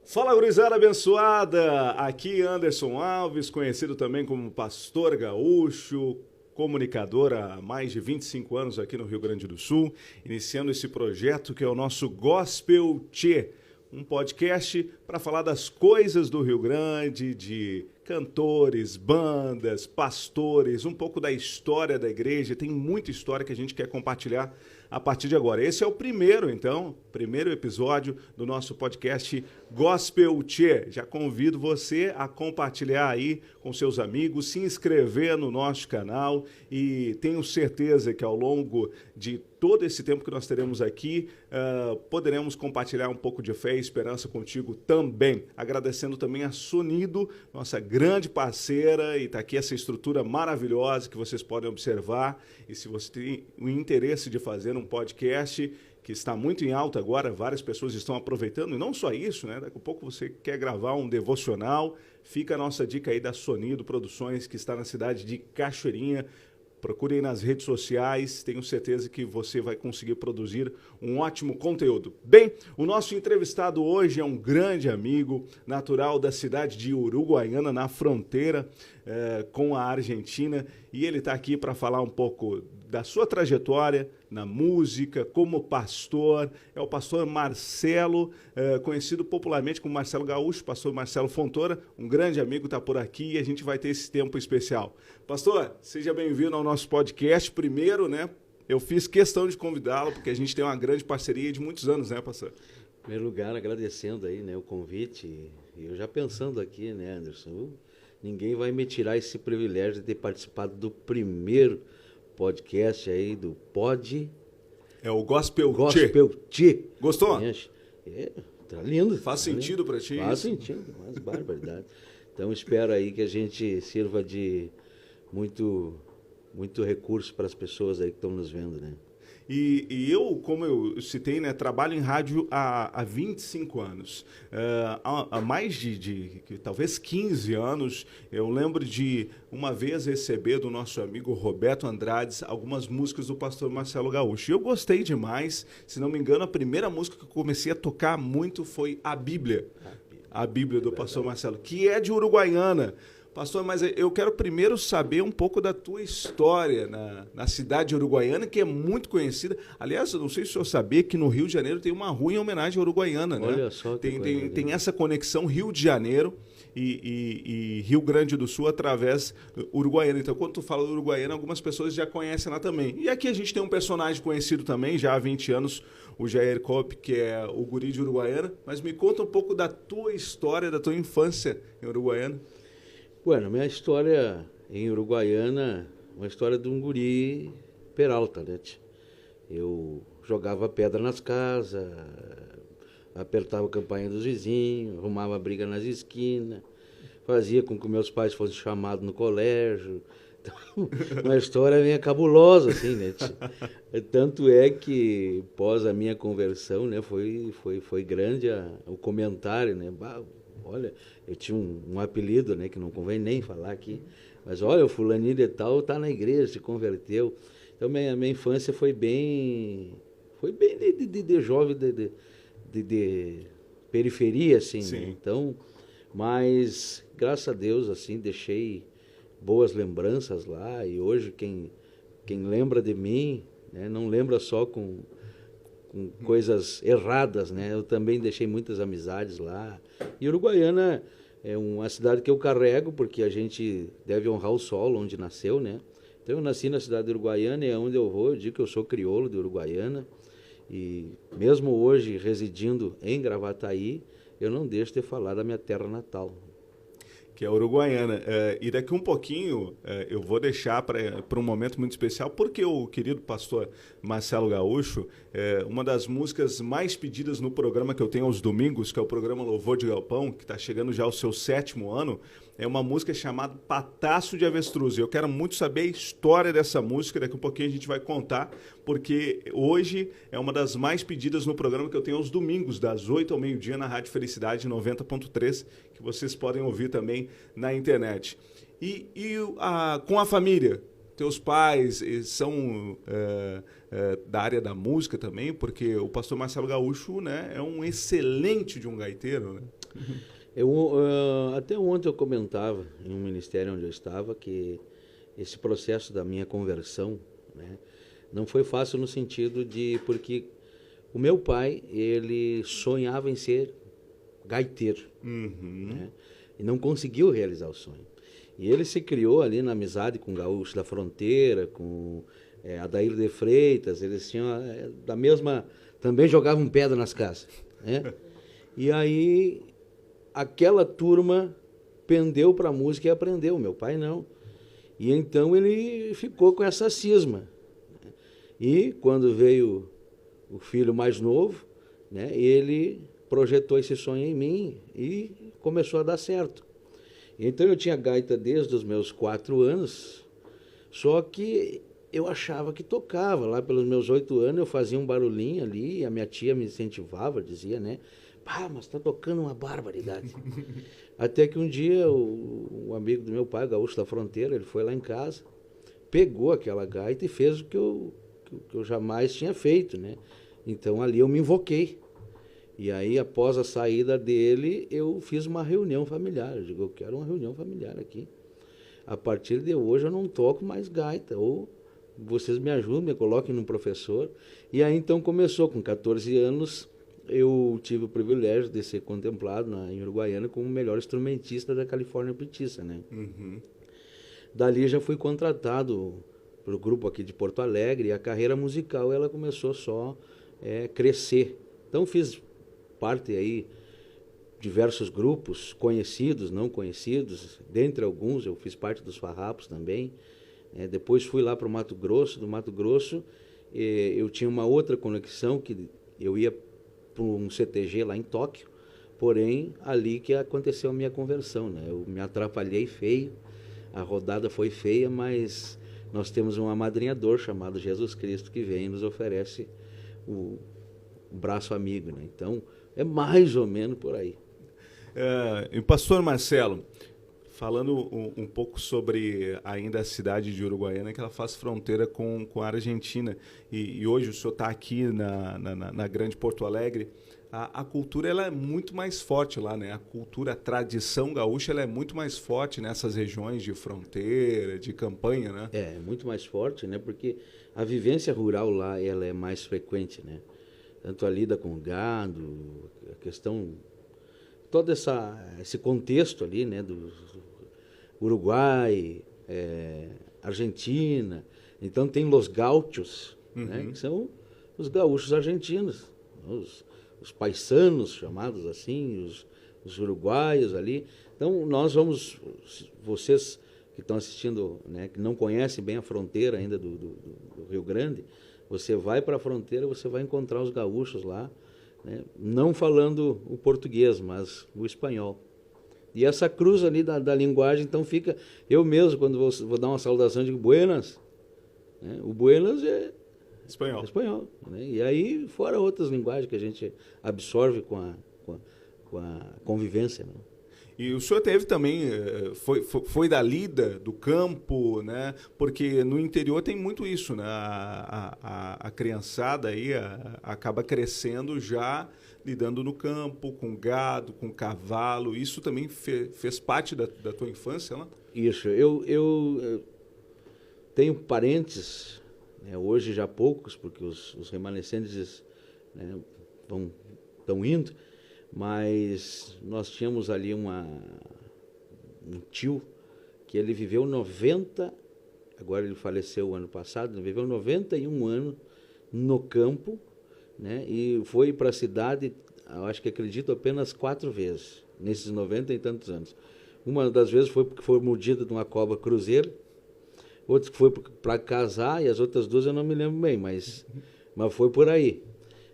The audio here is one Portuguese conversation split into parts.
Fala, gurizada abençoada! Aqui Anderson Alves, conhecido também como Pastor Gaúcho, comunicador há mais de 25 anos aqui no Rio Grande do Sul, iniciando esse projeto que é o nosso Gospel Tchê, um podcast para falar das coisas do Rio Grande, de cantores, bandas, pastores, um pouco da história da igreja. Tem muita história que a gente quer compartilhar a partir de agora. Esse é o primeiro episódio do nosso podcast Gospel Tchê. Já convido você a compartilhar aí com seus amigos, se inscrever no nosso canal e tenho certeza que ao longo de todo esse tempo que nós teremos aqui, poderemos compartilhar um pouco de fé e esperança contigo também. Agradecendo também a Sonido, nossa grande parceira, e está aqui essa estrutura maravilhosa que vocês podem observar. E se você tem o interesse de fazer um podcast que está muito em alta agora, várias pessoas estão aproveitando, e não só isso, né? Daqui a pouco você quer gravar um devocional, fica a nossa dica aí da Sonido Produções, que está na cidade de Cachoeirinha. Procurem nas redes sociais, tenho certeza que você vai conseguir produzir um ótimo conteúdo. Bem, o nosso entrevistado hoje é um grande amigo, natural da cidade de Uruguaiana, na fronteira com a Argentina, e ele está aqui para falar um pouco da sua trajetória na música, como pastor. É o pastor Marcelo, conhecido popularmente como Marcelo Gaúcho, pastor Marcelo Fontoura, um grande amigo, está por aqui e a gente vai ter esse tempo especial. Pastor, seja bem-vindo ao nosso podcast. Primeiro, né, eu fiz questão de convidá-lo, porque a gente tem uma grande parceria de muitos anos, né, pastor? Em primeiro lugar, agradecendo aí, né, o convite, e eu já pensando aqui, né, Anderson, ninguém vai me tirar esse privilégio de ter participado do primeiro podcast aí do Pod. É o Gospel Tchê. Gostou? Tá lindo. Faz sentido para ti? Faz sentido, mas barbaridade. Então espero aí que a gente sirva de muito recurso para as pessoas aí que estão nos vendo, né? E eu, como eu citei, né, trabalho em rádio há 25 anos. Há mais de talvez 15 anos, eu lembro de uma vez receber do nosso amigo Roberto Andrades algumas músicas do pastor Marcelo Gaúcho. E eu gostei demais. Se não me engano, a primeira música que eu comecei a tocar muito foi A Bíblia. A Bíblia do pastor Marcelo, que é de Uruguaiana. Pastor, mas eu quero primeiro saber um pouco da tua história na cidade de Uruguaiana, que é muito conhecida. Aliás, eu não sei se o senhor sabia que no Rio de Janeiro tem uma rua em homenagem à Uruguaiana, né? Olha só que tem essa conexão Rio de Janeiro e Rio Grande do Sul através do Uruguaiana. Então, quando tu fala do Uruguaiana, algumas pessoas já conhecem lá também. E aqui a gente tem um personagem conhecido também, já há 20 anos, o Jair Kopp, que é o guri de Uruguaiana. Mas me conta um pouco da tua história, da tua infância em Uruguaiana. Bueno, minha história em Uruguaiana, uma história de um guri Peralta, né? Eu jogava pedra nas casas, apertava a campainha dos vizinhos, arrumava briga nas esquinas, fazia com que meus pais fossem chamados no colégio. Então, uma história meio cabulosa, assim, né? Tanto é que, pós a minha conversão, né, foi grande o comentário, né? Olha, eu tinha um apelido, né, que não convém nem falar aqui, mas olha, o fulaninho de tal está na igreja, se converteu. Então, minha infância foi bem de jovem, de periferia, assim, né? Então, mas, graças a Deus, assim, deixei boas lembranças lá, e hoje quem lembra de mim, né, não lembra só com coisas erradas, né? Eu também deixei muitas amizades lá. E Uruguaiana é uma cidade que eu carrego, porque a gente deve honrar o solo onde nasceu, né? Então eu nasci na cidade de Uruguaiana e aonde eu vou, eu digo que eu sou crioulo de Uruguaiana. E mesmo hoje residindo em Gravataí, eu não deixo de falar da minha terra natal. Que é Uruguaiana. E daqui um pouquinho eu vou deixar para um momento muito especial, porque o querido pastor Marcelo Gaúcho, uma das músicas mais pedidas no programa que eu tenho aos domingos, que é o programa Louvor de Galpão, que está chegando já ao seu 7º ano, é uma música chamada Pataço de Avestruz. Eu quero muito saber a história dessa música, daqui a pouquinho a gente vai contar, porque hoje é uma das mais pedidas no programa que eu tenho aos domingos, das 8 ao meio-dia, na Rádio Felicidade 90.3, que vocês podem ouvir também na internet. Com a família? Teus pais são da área da música também, porque o pastor Marcelo Gaúcho, né, é um excelente de um gaiteiro, né? Até ontem eu comentava em um ministério onde eu estava que esse processo da minha conversão, né, não foi fácil no sentido de... Porque o meu pai, ele sonhava em ser gaiteiro, né, e não conseguiu realizar o sonho. E ele se criou ali na amizade com o Gaúcho da Fronteira, com Adair de Freitas, eles tinham da mesma... Também jogavam pedra nas casas, né? E aí, aquela turma pendeu para a música e aprendeu, meu pai não. E então ele ficou com essa cisma. E quando veio o filho mais novo, né, ele projetou esse sonho em mim e começou a dar certo. Então eu tinha gaita desde os meus 4 anos, só que eu achava que tocava. Lá pelos meus 8 anos eu fazia um barulhinho ali, e a minha tia me incentivava, dizia, né? Pá, mas tá tocando uma barbaridade. Até que um dia o amigo do meu pai, o Gaúcho da Fronteira, ele foi lá em casa, pegou aquela gaita e fez o que eu jamais tinha feito, né? Então ali eu me invoquei. E aí, após a saída dele, eu fiz uma reunião familiar. Eu digo, eu quero uma reunião familiar aqui. A partir de hoje eu não toco mais gaita. Ou vocês me ajudam, me coloquem num professor. E aí então começou, com 14 anos, eu tive o privilégio de ser contemplado em Uruguaiana como o melhor instrumentista da Califórnia Petiça, né? Dali já fui contratado para o grupo aqui de Porto Alegre, e a carreira musical ela começou só a crescer. Então fiz parte aí diversos grupos, conhecidos, não conhecidos, dentre alguns eu fiz parte dos Farrapos também. Depois fui lá para o Mato Grosso. Do Mato Grosso eu tinha uma outra conexão, que eu ia para um CTG lá em Tóquio, porém ali que aconteceu a minha conversão, né? Eu me atrapalhei feio, a rodada foi feia, mas nós temos um amadrinhador chamado Jesus Cristo que vem e nos oferece o braço amigo, né? Então é mais ou menos por aí. E pastor Marcelo, falando um pouco sobre ainda a cidade de Uruguaiana, que ela faz fronteira com a Argentina, e hoje o senhor está aqui na grande Porto Alegre, a cultura ela é muito mais forte lá, né? A cultura, a tradição gaúcha ela é muito mais forte nessas regiões de fronteira, de campanha, né? É muito mais forte, né? Porque a vivência rural lá ela é mais frequente, né? Tanto a lida com o gado, a questão, todo esse contexto ali, né, do Uruguai, Argentina. Então tem os gaúchos, né, que são os gaúchos argentinos, os paisanos chamados assim, os uruguaios ali. Então nós vamos, vocês que estão assistindo, né, que não conhecem bem a fronteira ainda do Rio Grande, você vai para a fronteira, você vai encontrar os gaúchos lá, né? Não falando o português, mas o espanhol. E essa cruz ali da linguagem, então fica... Eu mesmo, quando vou dar uma saudação, digo buenas. Né? O buenas é espanhol, né? E aí, fora outras linguagens que a gente absorve com a convivência, né? E o senhor teve também, foi da lida, do campo, né? Porque no interior tem muito isso, né? A criançada aí acaba crescendo já lidando no campo, com gado, com cavalo. Isso também fez parte da tua infância, né? Isso. Eu tenho parentes, né? Hoje já poucos, porque os remanescentes, né, estão indo. Mas nós tínhamos ali um tio que ele viveu 90, agora ele faleceu o ano passado, ele viveu 91 anos no campo, né? E foi para a cidade, eu acho que acredito, apenas 4 vezes, nesses 90 e tantos anos. Uma das vezes foi porque foi mordida de uma cobra cruzeiro, outra que foi para casar, e as outras 2 eu não me lembro bem, mas foi por aí.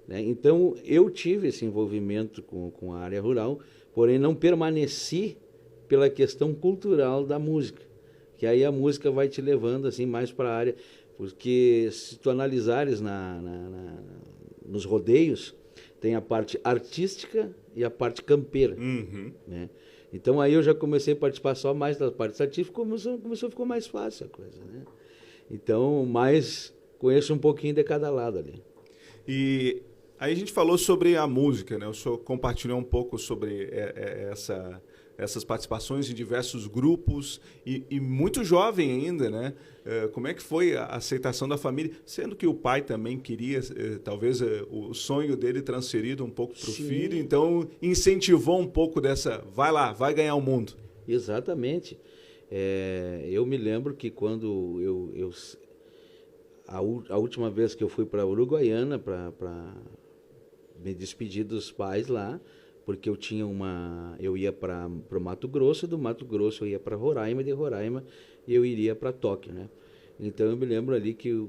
Então, eu tive esse envolvimento com a área rural, porém não permaneci pela questão cultural da música, que aí a música vai te levando assim mais para a área, porque se tu analisares nos rodeios, tem a parte artística e a parte campeira, né? Então aí eu já comecei a participar só mais das partes artísticas, começou a ficar mais fácil a coisa, né? Então, mais conheço um pouquinho de cada lado ali. E aí a gente falou sobre a música, né? O senhor compartilhou um pouco sobre essas participações em diversos grupos e muito jovem ainda, né? Como é que foi a aceitação da família? Sendo que o pai também queria, talvez, o sonho dele transferido um pouco para o filho, então incentivou um pouco dessa, vai lá, vai ganhar o mundo. Exatamente. Eu me lembro que quando a última vez que eu fui para Uruguaiana para me despedir dos pais lá, porque eu ia para o Mato Grosso, do Mato Grosso eu ia para Roraima, de Roraima eu iria para Tóquio, né? Então eu me lembro ali que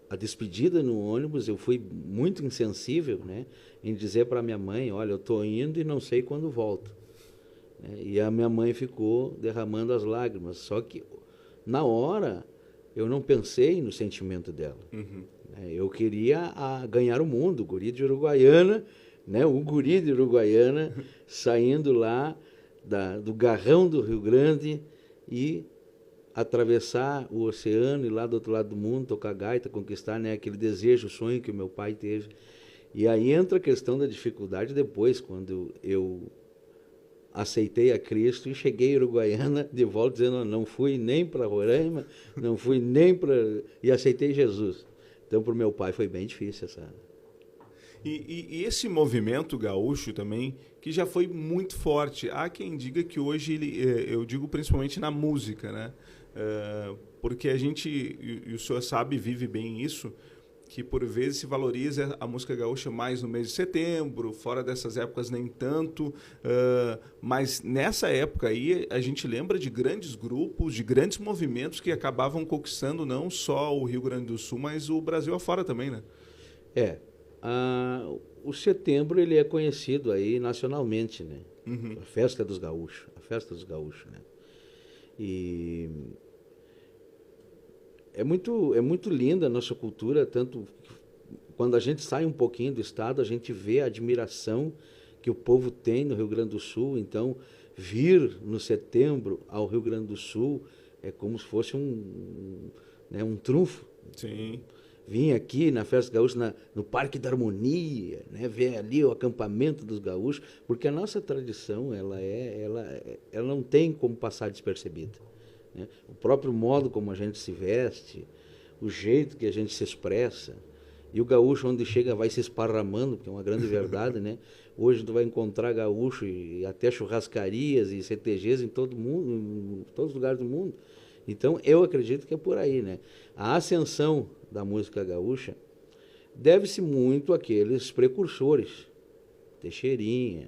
a despedida no ônibus, eu fui muito insensível, né, em dizer para minha mãe, olha, eu estou indo e não sei quando volto. E a minha mãe ficou derramando as lágrimas, só que na hora eu não pensei no sentimento dela. Eu queria ganhar o mundo, o guri de Uruguaiana, né? O guri de Uruguaiana saindo lá do garrão do Rio Grande e atravessar o oceano e lá do outro lado do mundo, tocar gaita, conquistar, né, aquele desejo, sonho que o meu pai teve. E aí entra a questão da dificuldade depois, quando eu aceitei a Cristo e cheguei em Uruguaiana de volta dizendo, não fui nem para Roraima, não fui nem para... e aceitei Jesus. Então, para o meu pai foi bem difícil essa... E esse movimento gaúcho também, que já foi muito forte. Há quem diga que hoje, eu digo principalmente na música, né? Porque a gente, e o senhor sabe, vive bem isso, que por vezes se valoriza a música gaúcha mais no mês de setembro, fora dessas épocas nem tanto, mas nessa época aí a gente lembra de grandes grupos, de grandes movimentos que acabavam conquistando não só o Rio Grande do Sul, mas o Brasil afora também, né? O setembro ele é conhecido aí nacionalmente, né? A festa dos gaúchos, né? E é muito linda a nossa cultura, tanto quando a gente sai um pouquinho do estado, a gente vê a admiração que o povo tem no Rio Grande do Sul. Então, vir no setembro ao Rio Grande do Sul é como se fosse um trunfo. Sim. Vim aqui na Festa Gaúcha, no Parque da Harmonia, né, ver ali o acampamento dos gaúchos, porque a nossa tradição ela não tem como passar despercebida, né? O próprio modo como a gente se veste, o jeito que a gente se expressa, e o gaúcho onde chega vai se esparramando, que é uma grande verdade, né? Hoje tu vai encontrar gaúcho e até churrascarias e CTGs em todo mundo, em todos os lugares do mundo. Então, eu acredito que é por aí, né? A ascensão da música gaúcha deve-se muito àqueles precursores, Teixeirinha,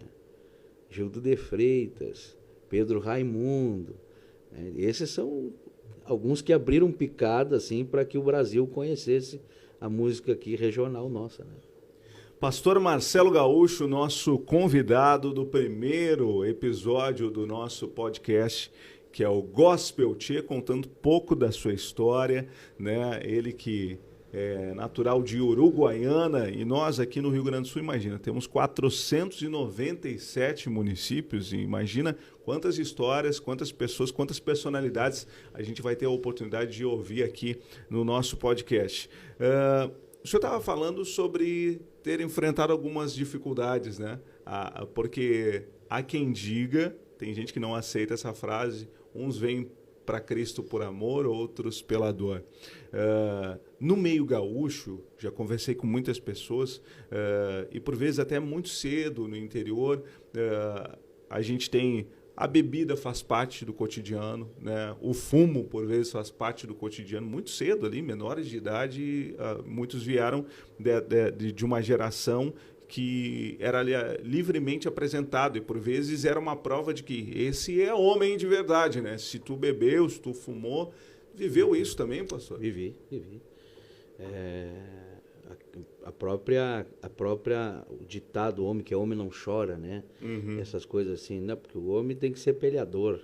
Gildo de Freitas, Pedro Raimundo, né? Esses são alguns que abriram picada assim, para que o Brasil conhecesse a música aqui regional nossa, né? Pastor Marcelo Gaúcho, nosso convidado do primeiro episódio do nosso podcast, que é o Gospel Tchê, contando um pouco da sua história, né? Ele que é natural de Uruguaiana, e nós aqui no Rio Grande do Sul, imagina, temos 497 municípios, e imagina quantas histórias, quantas pessoas, quantas personalidades a gente vai ter a oportunidade de ouvir aqui no nosso podcast. O senhor estava falando sobre ter enfrentado algumas dificuldades, né? Porque há quem diga, tem gente que não aceita essa frase, uns vêm para Cristo por amor, outros pela dor. No meio gaúcho, já conversei com muitas pessoas, e por vezes até muito cedo no interior, a gente tem... A bebida faz parte do cotidiano, né? O fumo, por vezes, faz parte do cotidiano. Muito cedo ali, menores de idade, muitos vieram de uma geração que era livremente apresentado, e por vezes era uma prova de que esse é homem de verdade, né? Se tu bebeu, se tu fumou, viveu isso também, pastor? Vivi. o ditado, o homem que é homem não chora, né? Essas coisas assim, não, porque o homem tem que ser peleador,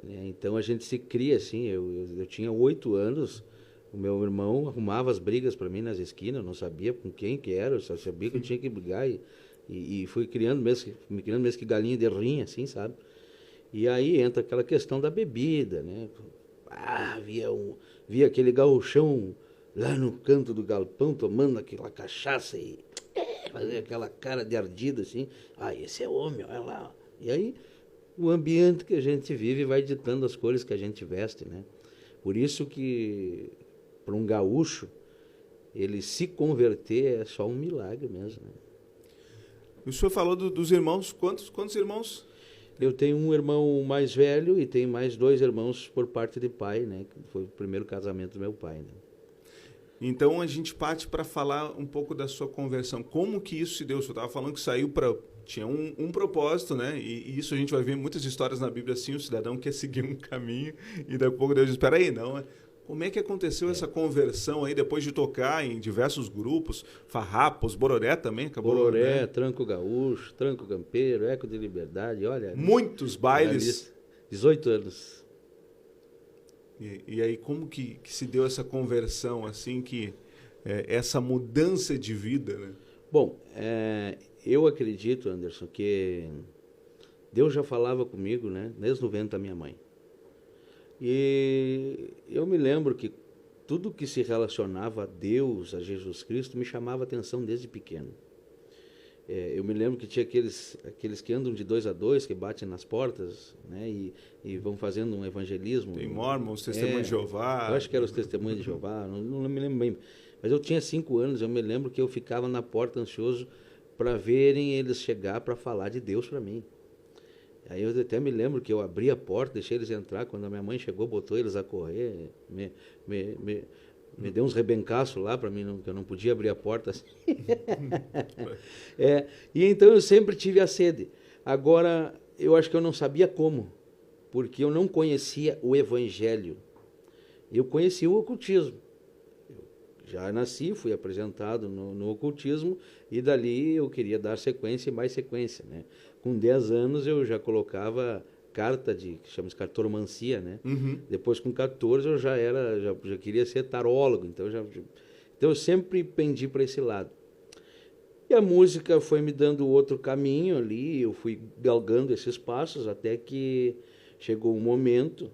né? Então a gente se cria assim, eu tinha 8 anos, o meu irmão arrumava as brigas para mim nas esquinas, eu não sabia com quem que era, eu só sabia que eu tinha que brigar e fui me criando mesmo que galinha de rinha, assim, sabe? E aí entra aquela questão da bebida, né? Via aquele gauchão lá no canto do galpão tomando aquela cachaça e fazia aquela cara de ardido assim. Esse é homem, olha lá. E aí o ambiente que a gente vive vai ditando as cores que a gente veste, né? Por isso que para um gaúcho ele se converter é só um milagre mesmo, né? O senhor falou dos irmãos, quantos irmãos? Eu tenho um irmão mais velho e tenho mais 2 irmãos por parte de pai, né? Que foi o primeiro casamento do meu pai, né? Então a gente parte para falar um pouco da sua conversão. Como que isso se deu? O senhor estava falando que saiu para... Tinha um propósito, né? E isso a gente vai ver muitas histórias na Bíblia assim, o cidadão quer seguir um caminho e daqui a pouco Deus diz, espera aí, não. Como é que aconteceu essa conversão aí, depois de tocar em diversos grupos, Farrapos, Bororé também acabou? Bororé, né? Tranco Gaúcho, Tranco Campeiro, Eco de Liberdade, olha... Muitos bailes. 18 anos. E aí, como que se deu essa conversão, assim, essa mudança de vida, né? Bom, eu acredito, Anderson, que Deus já falava comigo, né, desde o ventre da minha mãe. E eu me lembro que tudo que se relacionava a Deus, a Jesus Cristo, me chamava a atenção desde pequeno. Eu me lembro que tinha aqueles que andam de 2 a 2, que batem nas portas, né, e vão fazendo um evangelismo. Tem Mormons, Testemunhos de Jeová. Eu acho que eram os Testemunhos de Jeová, não me lembro bem. Mas eu tinha 5 anos, eu me lembro que eu ficava na porta ansioso para verem eles chegar para falar de Deus para mim. Aí eu até me lembro que eu abri a porta, deixei eles entrar, quando a minha mãe chegou, botou eles a correr, me deu uns rebencaços lá para mim, que eu não podia abrir a porta assim. E então eu sempre tive a sede. Agora, eu acho que eu não sabia como, porque eu não conhecia o Evangelho. Eu conhecia o ocultismo. Já nasci, fui apresentado no ocultismo e dali eu queria dar sequência e mais sequência, né? Com 10 anos eu já colocava carta que chama de cartomancia, né? Depois com 14 eu já queria ser tarólogo, então eu sempre pendi para esse lado. E a música foi me dando outro caminho ali, eu fui galgando esses passos até que chegou um momento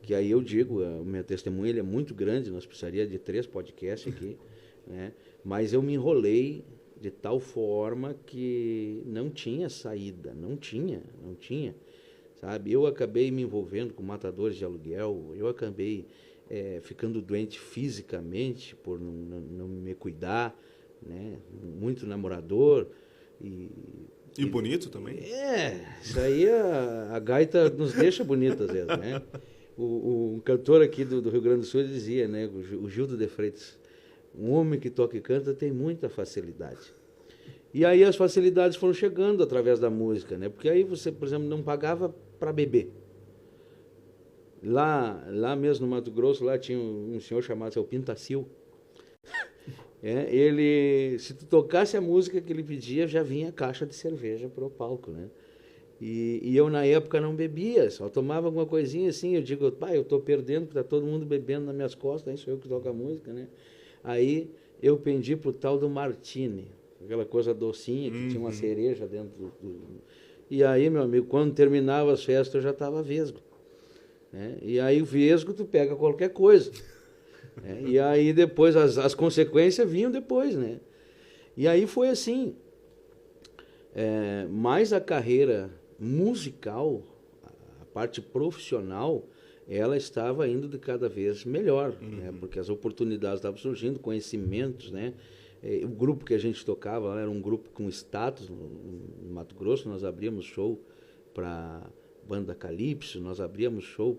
que aí eu digo, o meu testemunho ele é muito grande, nós precisaríamos de 3 podcasts aqui, né? Mas eu me enrolei de tal forma que não tinha saída, não tinha, sabe? Eu acabei me envolvendo com matadores de aluguel, eu acabei ficando doente fisicamente por não me cuidar, né? Muito namorador E bonito também. Isso aí a gaita nos deixa bonita às vezes, né? Um cantor aqui do Rio Grande do Sul dizia, né, o Gildo de Freitas, um homem que toca e canta tem muita facilidade. E aí as facilidades foram chegando através da música, né? Porque aí você, por exemplo, não pagava para beber. Lá mesmo no Mato Grosso, lá tinha um senhor chamado seu Pintacil. Ele, se tu tocasse a música que ele pedia, já vinha caixa de cerveja para o palco, né? E eu, na época, não bebia, só tomava alguma coisinha assim. Eu digo, pai, eu estou perdendo, porque está todo mundo bebendo nas minhas costas, aí sou eu que toco a música, né? Aí eu pendi para o tal do Martini, aquela coisa docinha, que tinha uma cereja dentro E aí, meu amigo, quando terminava as festas, eu já estava vesgo, né? E aí o vesgo, tu pega qualquer coisa. Né? E aí depois, as consequências vinham depois, né? E aí foi assim. Mas a carreira musical, a parte profissional, ela estava indo de cada vez melhor, né? Porque as oportunidades estavam surgindo, conhecimentos, né? O grupo que a gente tocava era um grupo com status no Mato Grosso. Nós abríamos show para Banda Calypso, nós abríamos show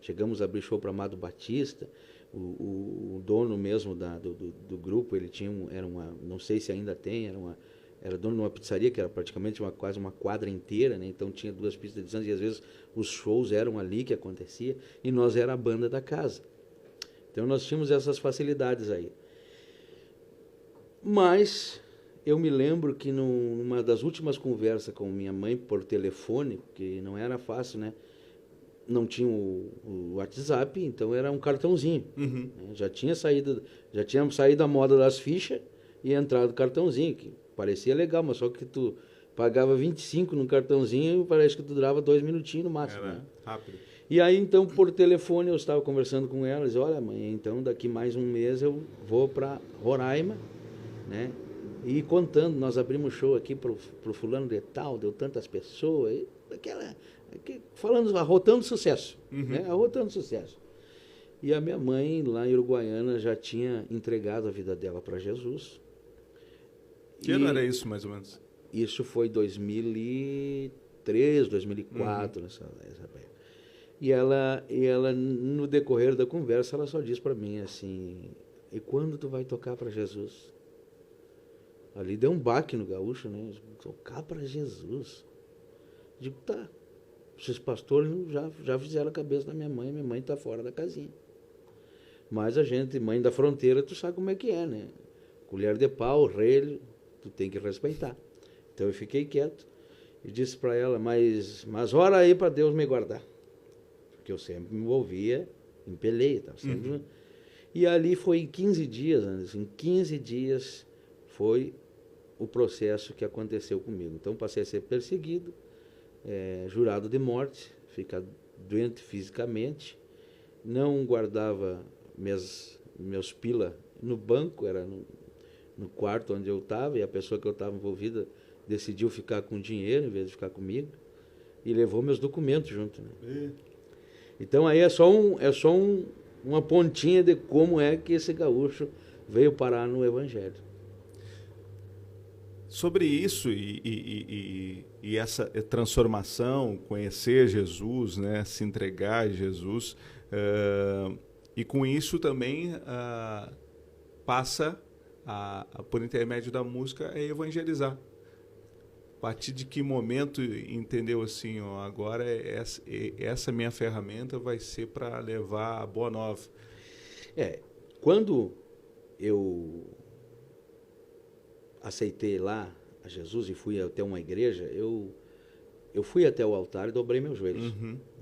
chegamos a abrir show para Amado Batista. O dono mesmo do grupo, ele tinha não sei se ainda tem, era dono de uma pizzaria que era praticamente quase uma quadra inteira, né? Então tinha 2 pistas de dança e às vezes os shows eram ali que acontecia e nós era a banda da casa. Então nós tínhamos essas facilidades aí. Mas eu me lembro que numa das últimas conversas com minha mãe por telefone, porque não era fácil, né? Não tinha o WhatsApp, então era um cartãozinho. Uhum. Né? Já tinha saído a moda das fichas e entrado o cartãozinho, que parecia legal, mas só que tu pagava 25 no cartãozinho e parece que tu durava 2 minutinhos no máximo. Era Né? rápido. E aí, então, por telefone, eu estava conversando com ela, disse, olha, mãe, então daqui mais um mês eu vou para Roraima, né? E contando, nós abrimos show aqui pro fulano de tal, deu tantas pessoas, e falando, arrotando sucesso, né? Arrotando sucesso. E a minha mãe, lá em Uruguaiana, já tinha entregado a vida dela para Jesus. Que ano era isso, mais ou menos? Isso foi 2003, 2004, nessa época. E ela, no decorrer da conversa, ela só disse para mim assim, e quando tu vai tocar para Jesus? Ali deu um baque no gaúcho, né? Tocar para Jesus. Digo, tá. Esses pastores já fizeram a cabeça da minha mãe está fora da casinha. Mas a gente, mãe da fronteira, tu sabe como é que é, né? Colher de pau, relho, tu tem que respeitar. Então eu fiquei quieto e disse para ela, mas ora aí para Deus me guardar. Porque eu sempre me envolvia em peleia. Tava sempre... E ali foi em 15 dias, Anderson, em 15 dias foi o processo que aconteceu comigo. Então passei a ser perseguido, jurado de morte, ficar doente fisicamente, não guardava meus pila no banco, era no quarto onde eu estava, e a pessoa que eu estava envolvida decidiu ficar com dinheiro em vez de ficar comigo, e levou meus documentos junto. Né? Então aí é só uma pontinha de como é que esse gaúcho veio parar no Evangelho. Sobre isso e essa transformação, conhecer Jesus, né, se entregar a Jesus, e com isso também passa, por intermédio da música, a evangelizar. A partir de que momento entendeu assim, ó, agora essa minha ferramenta vai ser para levar a boa nova? Quando eu aceitei lá a Jesus e fui até uma igreja, eu fui até o altar e dobrei meus joelhos.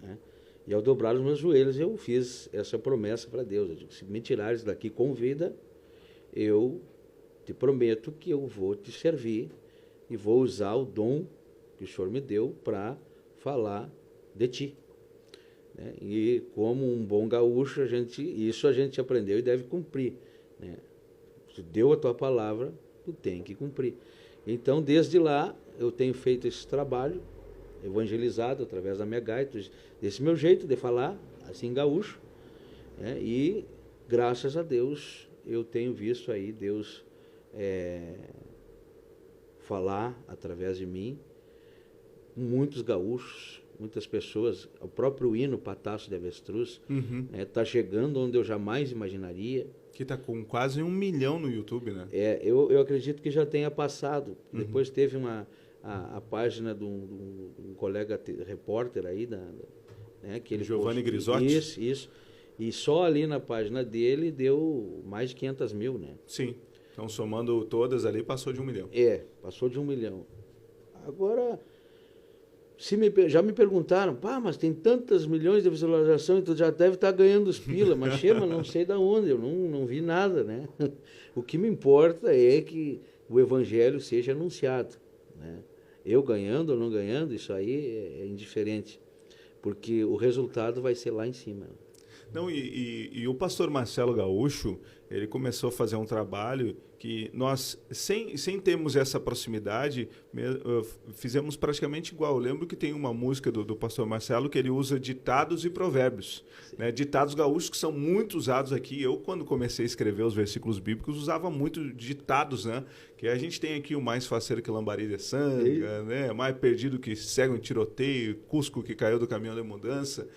Né? E ao dobrar os meus joelhos, eu fiz essa promessa para Deus. Eu digo, se me tirares daqui com vida, eu te prometo que eu vou te servir e vou usar o dom que o Senhor me deu para falar de ti. Né? E como um bom gaúcho, isso a gente aprendeu e deve cumprir. Né? Se deu a tua palavra, tu tem que cumprir. Então, desde lá, eu tenho feito esse trabalho, evangelizado através da minha gaita, desse meu jeito de falar, assim, gaúcho. Né? E, graças a Deus, eu tenho visto aí Deus falar através de mim, muitos gaúchos, muitas pessoas, o próprio hino Pataço de Avestruz está chegando onde eu jamais imaginaria. Que está com quase 1 milhão no YouTube, né? Eu acredito que já tenha passado. Depois teve a página de um colega repórter aí, né, que ele Giovanni Grisotti. Isso. E só ali na página dele deu mais de 500 mil, né? Sim. Então, somando todas ali, passou de 1 milhão. Passou de 1 milhão. Agora, já me perguntaram, mas tem tantas milhões de visualização, então já deve estar ganhando os pila, mas não sei de onde, eu não vi nada, né? O que me importa é que o Evangelho seja anunciado, né? Eu ganhando ou não ganhando, isso aí é indiferente, porque o resultado vai ser lá em cima. Não, e o pastor Marcelo Gaúcho, ele começou a fazer um trabalho que nós, sem termos essa proximidade, fizemos praticamente igual. Eu lembro que tem uma música do pastor Marcelo que ele usa ditados e provérbios. Né? Ditados gaúchos que são muito usados aqui. Eu, quando comecei a escrever os versículos bíblicos, usava muito ditados, né? Que a gente tem aqui o mais faceiro que lambari de sanga, né? Mais perdido que cego em tiroteio, cusco que caiu do caminhão da mudança.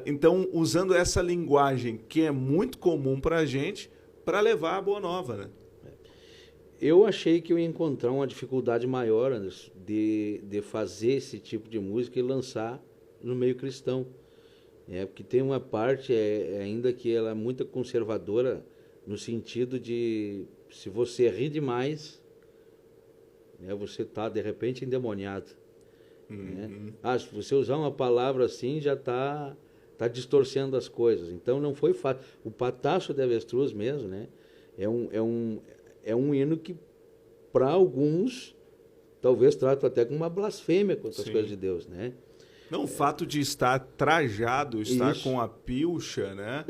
Então, usando essa linguagem que é muito comum para a gente, para levar a boa nova, né? Eu achei que eu ia encontrar uma dificuldade maior, Anderson, de fazer esse tipo de música e lançar no meio cristão. Porque tem uma parte ainda que ela é muito conservadora no sentido de se você ri demais, né, você está, de repente, endemoniado. Né? Se você usar uma palavra assim, já está distorcendo as coisas. Então, não foi fácil. O Pataço de Avestruz mesmo, né, é um hino que, para alguns, talvez tratam até como uma blasfêmia contra as coisas de Deus, né? Não, o fato de estar trajado, estar Isso. com a pilcha, né,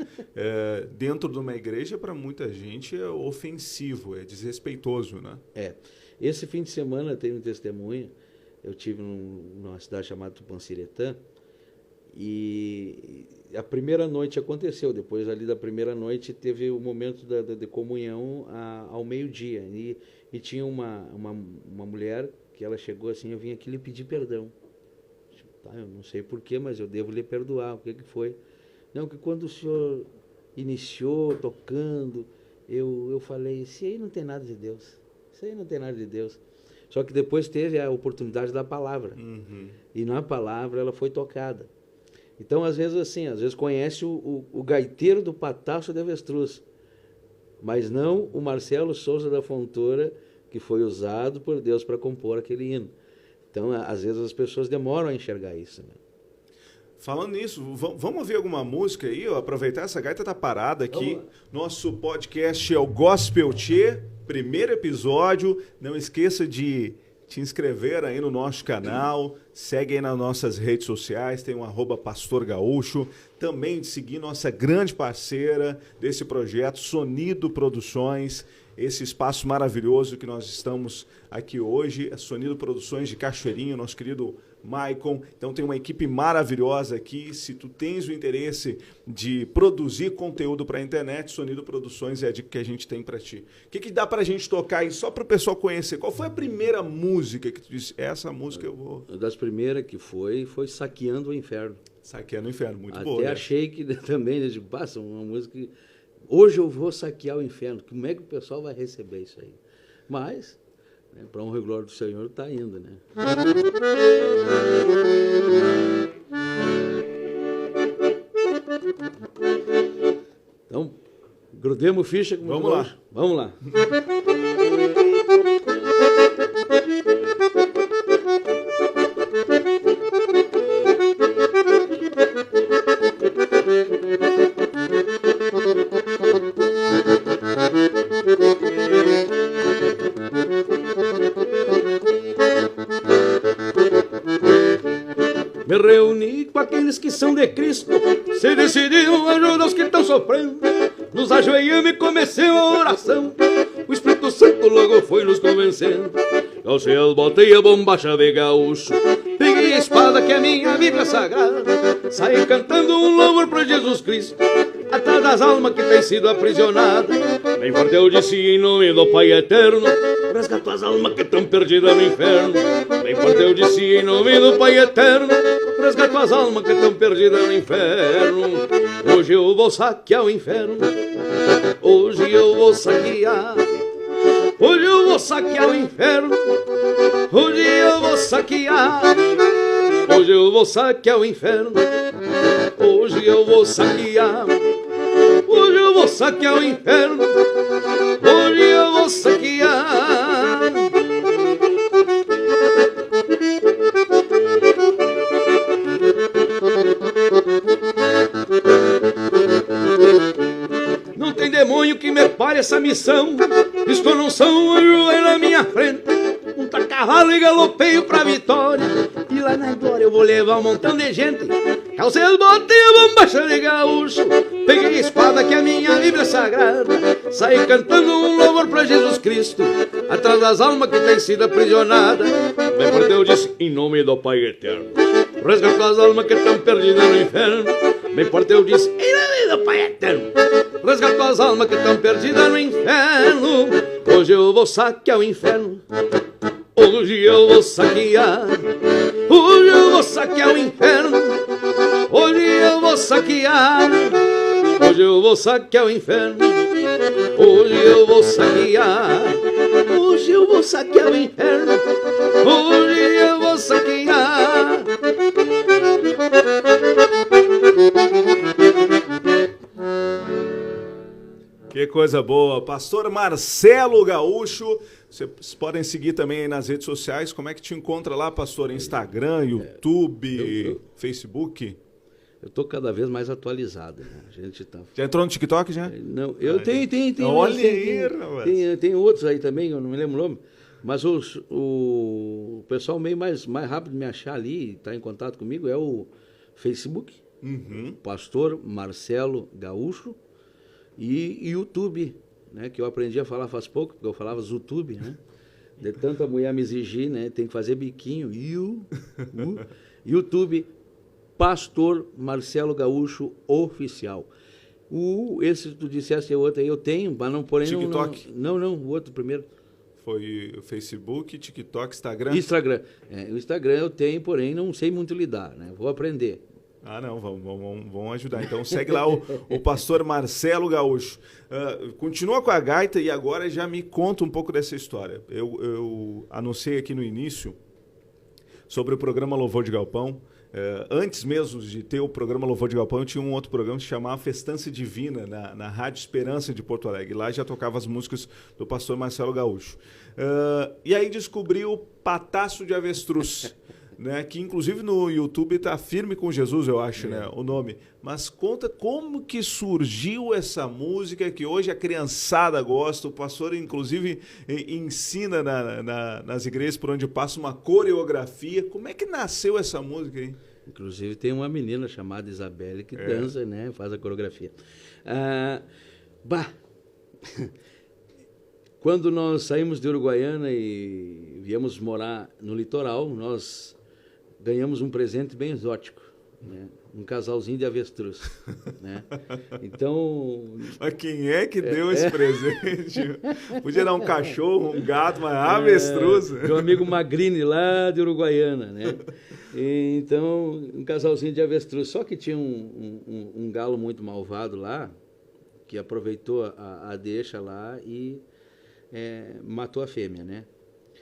dentro de uma igreja, para muita gente é ofensivo, é desrespeitoso, né? Esse fim de semana tem um testemunho. Eu tive numa cidade chamada Tupanciretã, e a primeira noite aconteceu. Depois ali da primeira noite teve o momento de comunhão ao meio-dia, e tinha uma mulher que ela chegou assim: eu vim aqui lhe pedir perdão. Tá, eu não sei porquê, mas eu devo lhe perdoar. O que foi? Não, que quando o senhor iniciou tocando, eu falei, isso aí não tem nada de Deus. Isso aí não tem nada de Deus. Só que depois teve a oportunidade da palavra. E na palavra ela foi tocada. Então, às vezes conhece o gaiteiro do Pataço de Avestruz, mas não o Marcelo Souza da Fontoura, que foi usado por Deus para compor aquele hino. Então, às vezes as pessoas demoram a enxergar isso, né? Falando nisso, vamos ouvir alguma música aí? Aproveitar, essa gaita tá parada aqui. Nosso podcast é o Gospel Tchê, primeiro episódio. Não esqueça de te inscrever aí no nosso canal, segue aí nas nossas redes sociais, tem o @Pastor Gaúcho, também de seguir nossa grande parceira desse projeto, Sonido Produções, esse espaço maravilhoso que nós estamos aqui hoje, a Sonido Produções de Cachoeirinho, nosso querido Maicon. Então tem uma equipe maravilhosa aqui. Se tu tens o interesse de produzir conteúdo para a internet, Sonido Produções é a dica que a gente tem para ti. O que dá para a gente tocar aí, só para o pessoal conhecer? Qual foi a primeira música que tu disse, essa música eu vou... Uma das primeiras que foi Saqueando o Inferno. Saqueando o Inferno, muito Até boa. Até achei que também, né, passa uma música que... Hoje eu vou saquear o inferno. Como é que o pessoal vai receber isso aí? Mas, né, para honra e glória do Senhor, está indo, né? Então, grudemos ficha. Vamos lá. Vamos lá. Me reuni com aqueles que são de Cristo, se decidiram ajudar os que estão sofrendo. Nos ajoelhamos e comecei a oração. O Espírito Santo logo foi nos convencendo. Calcei as botas e a bombacha de gaúcho. Peguei a espada que é minha Bíblia Sagrada. Saí cantando um louvor para Jesus Cristo, atrás das almas que têm sido aprisionadas. Bem forte eu disse em nome do Pai Eterno, resgata as almas que estão perdidas no inferno. Bem forte eu disse em nome do Pai Eterno, resgata as almas que estão perdidas no inferno. Hoje eu vou saquear o inferno, hoje eu vou saquear. Hoje eu vou saquear o inferno, hoje eu vou saquear. Hoje eu vou saquear o inferno, hoje eu vou saquear. Hoje eu vou saquear o inferno, hoje eu vou saquear. Não tem demônio que me pare essa missão. Estou num São Anjo aí na minha frente, monta cavalo e galopeio pra vitória. E lá na glória eu vou levar um montão de gente. Calcei as botas e a bombacha de gaúcho. Peguei a espada que é a minha Bíblia Sagrada. Saí cantando um louvor pra Jesus Cristo, atrás das almas que têm sido aprisionadas. Bem por Deus disse, em nome do Pai Eterno, resgatou as almas que estão perdidas no inferno. Bem por Deus disse, em nome do Pai Eterno, resgatou as almas que estão perdidas no inferno. Hoje eu vou saquear o inferno, hoje eu vou saquear. Hoje eu vou saquear o inferno, hoje eu vou saquear. Hoje eu vou saquear o inferno, hoje eu vou saquear. Hoje eu vou saquear o inferno, hoje eu vou saquear. Que coisa boa. Pastor Marcelo Gaúcho, vocês podem seguir também aí nas redes sociais. Como é que te encontra lá, pastor? Instagram, YouTube, Facebook? Eu estou cada vez mais atualizado, né? A gente tá... Já entrou no TikTok já? Não, eu tenho. Olha aí, rapaz. Tem outros aí também, eu não me lembro o nome. Mas o pessoal meio mais rápido de me achar ali, está em contato comigo, é o Facebook, Pastor Marcelo Gaúcho, e YouTube, né? Que eu aprendi a falar faz pouco, porque eu falava YouTube, né? De tanta mulher me exigir, né? Tem que fazer biquinho. YouTube, Pastor Marcelo Gaúcho Oficial. Esse que tu disseste é outro aí, eu tenho, mas não, porém... TikTok? Não, o outro primeiro. Foi o Facebook, TikTok, Instagram? O Instagram eu tenho, porém não sei muito lidar, né? Vou aprender. Ah, não, vamos ajudar. Então segue lá o pastor Marcelo Gaúcho. Continua com a gaita e agora já me conta um pouco dessa história. Eu anunciei aqui no início sobre o programa Louvor de Galpão. Antes mesmo de ter o programa Louvor de Galpão, eu tinha um outro programa que se chamava Festança Divina, na Rádio Esperança de Porto Alegre. Lá já tocava as músicas do pastor Marcelo Gaúcho. E aí descobri o Pataço de Avestruz, né, que inclusive no YouTube está Firme com Jesus, eu acho, né, o nome. Mas conta como que surgiu essa música que hoje a criançada gosta. O pastor, inclusive, ensina nas igrejas por onde passa uma coreografia. Como é que nasceu essa música aí? Inclusive tem uma menina chamada Isabelle que dança, né, faz a coreografia. Quando nós saímos de Uruguaiana e viemos morar no litoral, nós ganhamos um presente bem exótico, né? Um casalzinho de avestruz, né? Então... Mas quem é que deu esse presente? Podia dar um cachorro, um gato, mas avestruz. De um amigo Magrini lá de Uruguaiana, né? Então, um casalzinho de avestruz. Só que tinha um galo muito malvado lá, que aproveitou a deixa lá e matou a fêmea, né?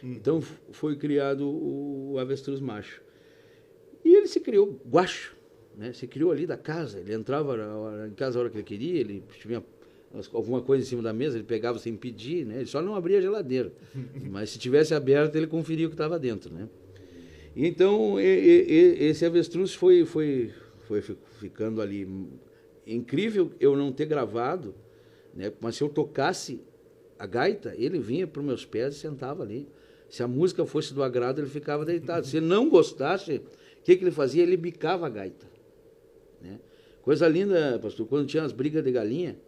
Então foi criado o avestruz macho. E ele se criou guacho, né? Se criou ali da casa. Ele entrava em casa a hora que ele queria, ele tinha alguma coisa em cima da mesa, ele pegava sem pedir, né? Ele só não abria a geladeira. Mas se tivesse aberto, ele conferia o que estava dentro, né? E então esse avestruz foi ficando ali. Incrível eu não ter gravado, né? Mas se eu tocasse a gaita, ele vinha para os meus pés e sentava ali. Se a música fosse do agrado, ele ficava deitado. Se ele não gostasse, o que ele fazia? Ele bicava a gaita, né? Coisa linda, pastor, quando tinha as brigas de galinha,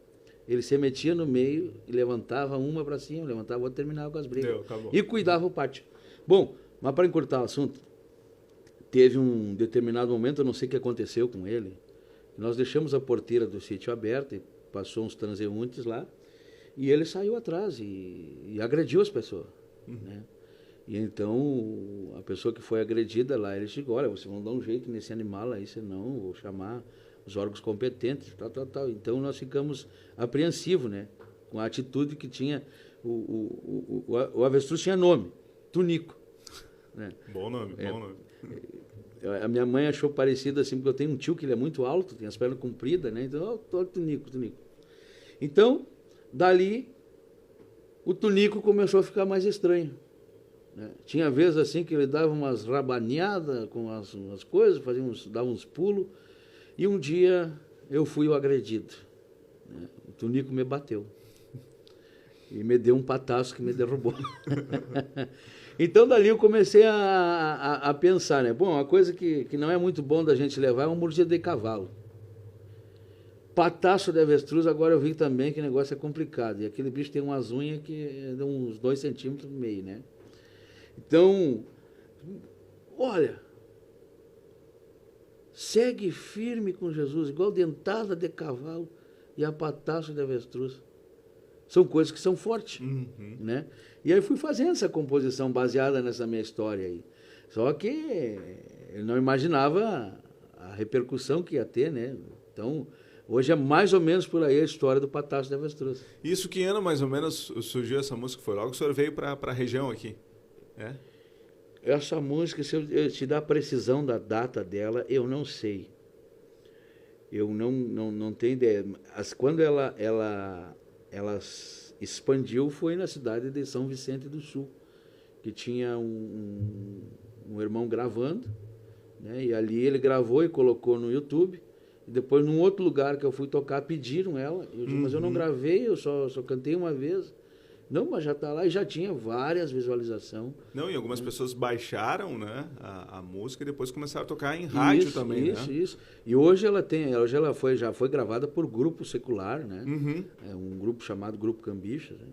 ele se metia no meio e levantava uma para cima, levantava outra e terminava com as brigas. E cuidava o pátio. Bom, mas para encurtar o assunto, teve um determinado momento, eu não sei o que aconteceu com ele, nós deixamos a porteira do sítio aberta e passou uns transeuntes lá, e ele saiu atrás e agrediu as pessoas, né? E então, a pessoa que foi agredida lá, ele chegou, olha, vocês vão dar um jeito nesse animal aí, senão eu vou chamar os órgãos competentes, tal. Então, nós ficamos apreensivos, né? Com a atitude que tinha, o avestruz tinha nome, Tunico, né? Bom nome. A minha mãe achou parecido assim, porque eu tenho um tio que ele é muito alto, tem as pernas compridas, né? Então, Tunico. Então, dali, o Tunico começou a ficar mais estranho, né? Tinha vezes assim que ele dava umas rabaneadas com as coisas, dava uns pulos, e um dia eu fui o agredido, né? O Tunico me bateu e me deu um pataço que me derrubou. Então, dali eu comecei a pensar, né? Bom, uma coisa que não é muito bom da gente levar é uma mordida de cavalo. Pataço de avestruz, agora eu vi também que o negócio é complicado. E aquele bicho tem umas unhas que dão uns 2 centímetros no meio, né? Então, olha, segue firme com Jesus, igual dentada de cavalo e a pataço de avestruz. São coisas que são fortes, né? E aí fui fazendo essa composição baseada nessa minha história aí. Só que eu não imaginava a repercussão que ia ter, né? Então, hoje é mais ou menos por aí a história do Pataço de Avestruz. Isso que ano mais ou menos surgiu essa música? Foi logo que o senhor veio para a região aqui? Essa música, se eu te dar a precisão da data dela, eu não sei. Eu não tenho ideia. Quando ela ela expandiu foi na cidade de São Vicente do Sul, que tinha um irmão gravando, né? E ali ele gravou e colocou no YouTube. E depois, num outro lugar que eu fui tocar, pediram ela. Eu disse, mas eu não gravei, eu só cantei uma vez. Não, mas já está lá e já tinha várias visualizações. Não, e algumas pessoas baixaram, né, a música e depois começaram a tocar em rádio também, né? Isso. E hoje ela já foi gravada por grupo secular, né? É um grupo chamado Grupo Cambichas. Né?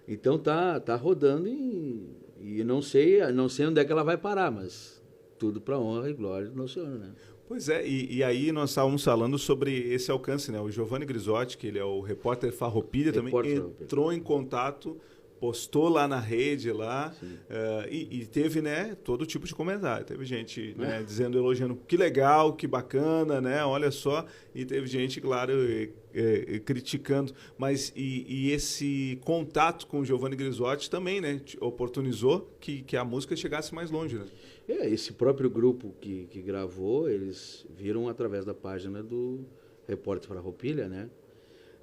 Então tá rodando e não sei onde é que ela vai parar, mas tudo para honra e glória do Nosso Senhor, né? Pois é, e aí nós estávamos falando sobre esse alcance, né? O Giovanni Grisotti, que ele é o repórter Farroupilha, também entrou em contato, postou lá na rede lá, e teve, né, todo tipo de comentário. Teve gente, né, dizendo, elogiando, que legal, que bacana, né? Olha só. E teve gente, claro, criticando. Mas e esse contato com o Giovanni Grisotti também, né, oportunizou que a música chegasse mais longe, né? Esse próprio grupo que gravou, eles viram através da página do Repórter Farroupilha, né?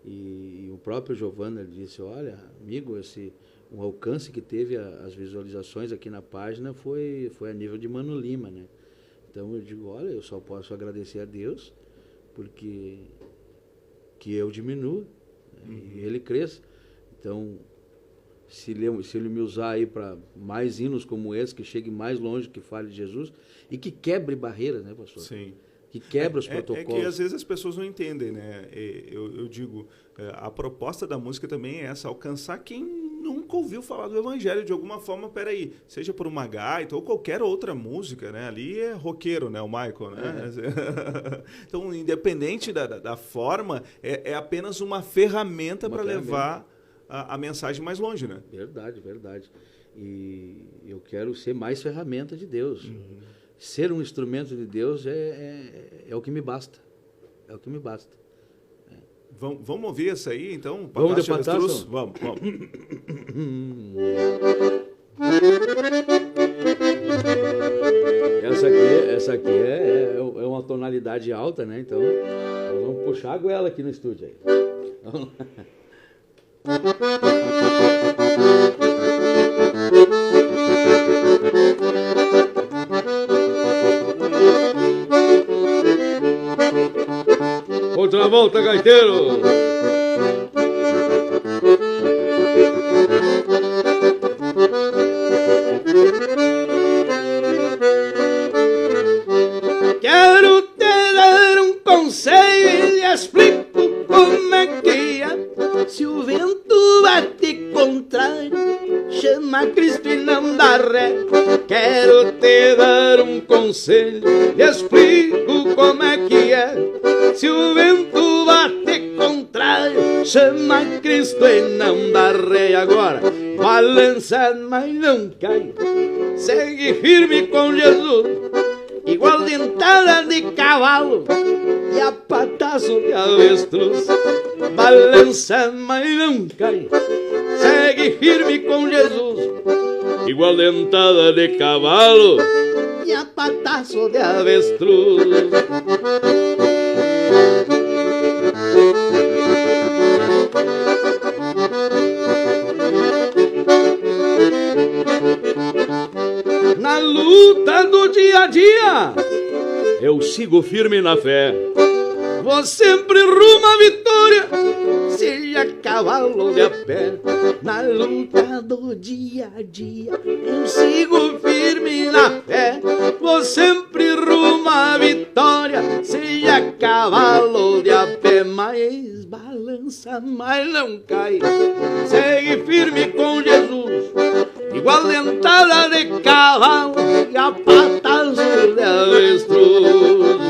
E o próprio Giovanni disse, olha, amigo, o alcance que teve as visualizações aqui na página foi a nível de Mano Lima, né? Então eu digo, olha, eu só posso agradecer a Deus porque que eu diminuo, né? E ele cresça. Então, se ele me usar aí para mais hinos como esse, que chegue mais longe, que fale de Jesus e que quebre barreiras, né, pastor? Sim. Que quebra os protocolos. É que às vezes as pessoas não entendem, né? Eu digo, a proposta da música também é essa, alcançar quem nunca ouviu falar do Evangelho de alguma forma, peraí, seja por uma gaita ou qualquer outra música, né? Ali é roqueiro, né? O Michael, né? Então, independente da forma, é apenas uma ferramenta para levar a mensagem mais longe, né? Verdade. E eu quero ser mais ferramenta de Deus. Ser um instrumento de Deus é o que me basta. É o que me basta. Vamos ouvir essa aí, então? Vamos de Patasso? Vamos. Essa aqui é uma tonalidade alta, né? Então, nós vamos puxar a goela aqui no estúdio aí. Vamos lá. Outra volta, gaiteiro! Quero te dar um conselho e lhe explico como é que é. Se o vento bate contrário, chama Cristo e não dá ré. Quero te dar um conselho, lhe explico como é que é. Se o vento bate contrário, chama Cristo e não dá ré. Agora, balança, mas não cai. Segue firme com Jesus, igual dentada de cavalo e a pataço de avestruz. Balança, mas não cai. Segue firme com Jesus, igual dentada de cavalo e a pataço de avestruz. Na luta do dia a dia, eu sigo firme na fé. Vou sempre rumo à vitória, seja cavalo de a pé. Na luta do dia a dia, eu sigo firme na fé. Vou sempre rumo à vitória, seja cavalo de a pé. Mas balança, mas não cai. Segue firme com Jesus, igual dentada de cavalo e a patazo de avestruz.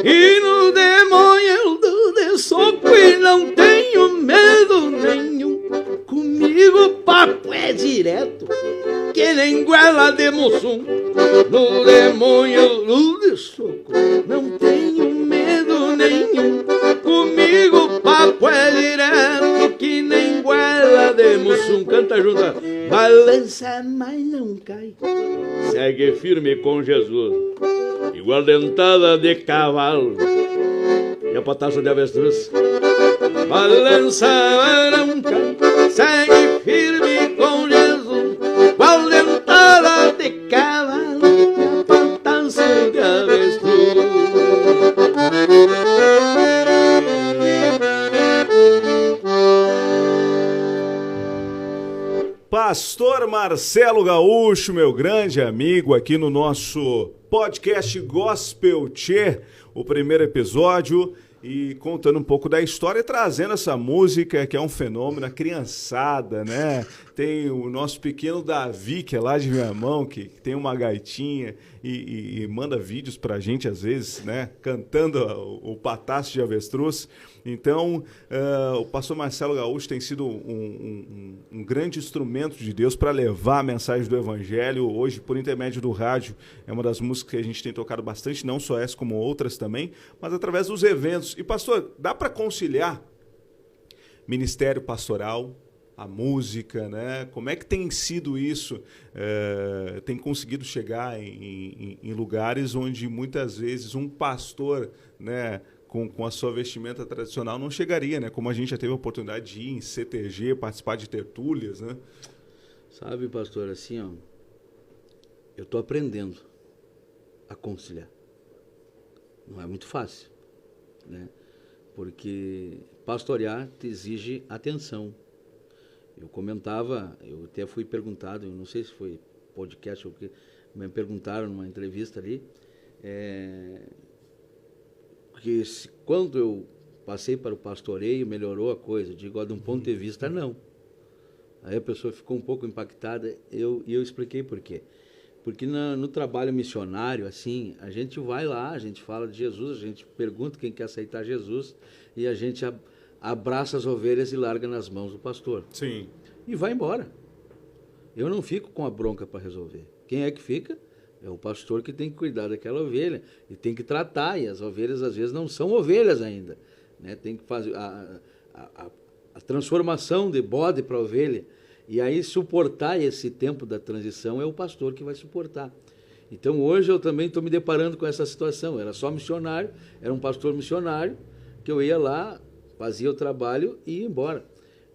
E no demônio eu dou de soco e não tenho medo nenhum. Comigo o papo é direto, que nem goela de Mussum. No demônio eu dou de soco, não tenho medo nenhum. Comigo o papo é direto, que nem goela de Mussum, canta junto. Balança, mas não cai. Segue firme com Jesus, igual dentada de cavalo. E a pataça de avestruz. Balança, mas não cai. Segue firme com Jesus, igual dentada de cavalo. E a pataça de avestruz. Pastor Marcelo Gaúcho, meu grande amigo, aqui no nosso podcast Gospel Tchê, o primeiro episódio, e contando um pouco da história, trazendo essa música que é um fenômeno, a criançada, né? Tem o nosso pequeno Davi, que é lá de Viamão, que tem uma gaitinha e manda vídeos pra gente, às vezes, né? Cantando o Pataço de Avestruz. Então, o pastor Marcelo Gaúcho tem sido um grande instrumento de Deus para levar a mensagem do Evangelho. Hoje, por intermédio do rádio, é uma das músicas que a gente tem tocado bastante, não só essa, como outras também, mas através dos eventos. E, pastor, dá para conciliar ministério pastoral, a música, né? Como é que tem sido isso? Tem conseguido chegar em lugares onde muitas vezes um pastor, né, com a sua vestimenta tradicional não chegaria, né? Como a gente já teve a oportunidade de ir em CTG, participar de tertúlias, né? Sabe, pastor, assim, ó, eu estou aprendendo a conciliar. Não é muito fácil, né? Porque pastorear te exige atenção. Eu comentava, eu até fui perguntado, eu não sei se foi podcast ou o que, me perguntaram numa entrevista ali, que quando eu passei para o pastoreio, melhorou a coisa. Digo, de um ponto de vista, não. Aí a pessoa ficou um pouco impactada, e eu expliquei por quê. Porque no trabalho missionário, assim, a gente vai lá, a gente fala de Jesus, a gente pergunta quem quer aceitar Jesus, e a gente abraça as ovelhas e larga nas mãos do pastor. Sim. E vai embora. Eu não fico com a bronca para resolver. Quem é que fica? É o pastor que tem que cuidar daquela ovelha e tem que tratar, e as ovelhas às vezes não são ovelhas ainda, né? Tem que fazer a transformação de bode para ovelha, e aí suportar esse tempo da transição é o pastor que vai suportar. Então hoje eu também estou me deparando com essa situação. Eu era só missionário, era um pastor missionário, que eu ia lá, fazia o trabalho e ia embora.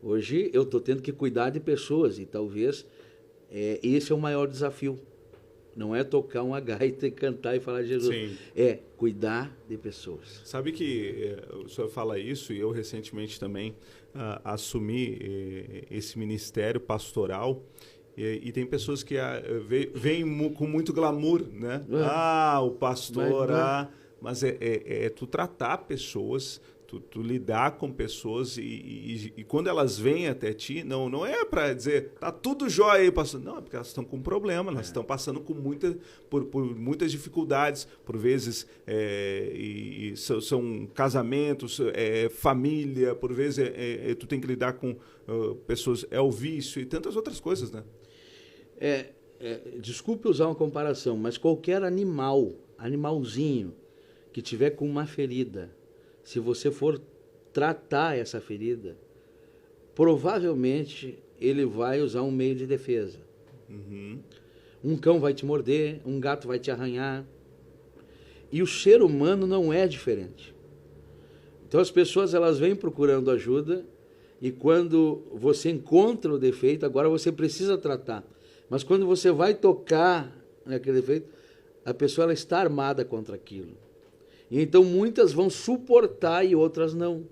Hoje eu estou tendo que cuidar de pessoas, e talvez esse é o maior desafio. Não é tocar uma gaita e cantar e falar de Jesus. Sim. É cuidar de pessoas. Sabe que o senhor fala isso, e eu recentemente também assumi esse ministério pastoral, e tem pessoas que veem com muito glamour, né? O pastor, mas tu tratar pessoas, tu lidar com pessoas, e quando elas vêm até ti, não é para dizer, tá tudo jóia aí, pastor. Não, é porque elas estão com problema, elas estão passando por muitas dificuldades, por vezes são casamentos, família, por vezes tu tem que lidar com pessoas, o vício e tantas outras coisas, né? Desculpe usar uma comparação, mas qualquer animalzinho que tiver com uma ferida, se você for tratar essa ferida, provavelmente ele vai usar um meio de defesa. Uhum. Um cão vai te morder, um gato vai te arranhar. E o ser humano não é diferente. Então as pessoas, elas vêm procurando ajuda, e quando você encontra o defeito, agora você precisa tratar. Mas quando você vai tocar naquele defeito, a pessoa ela está armada contra aquilo. E então muitas vão suportar e outras não.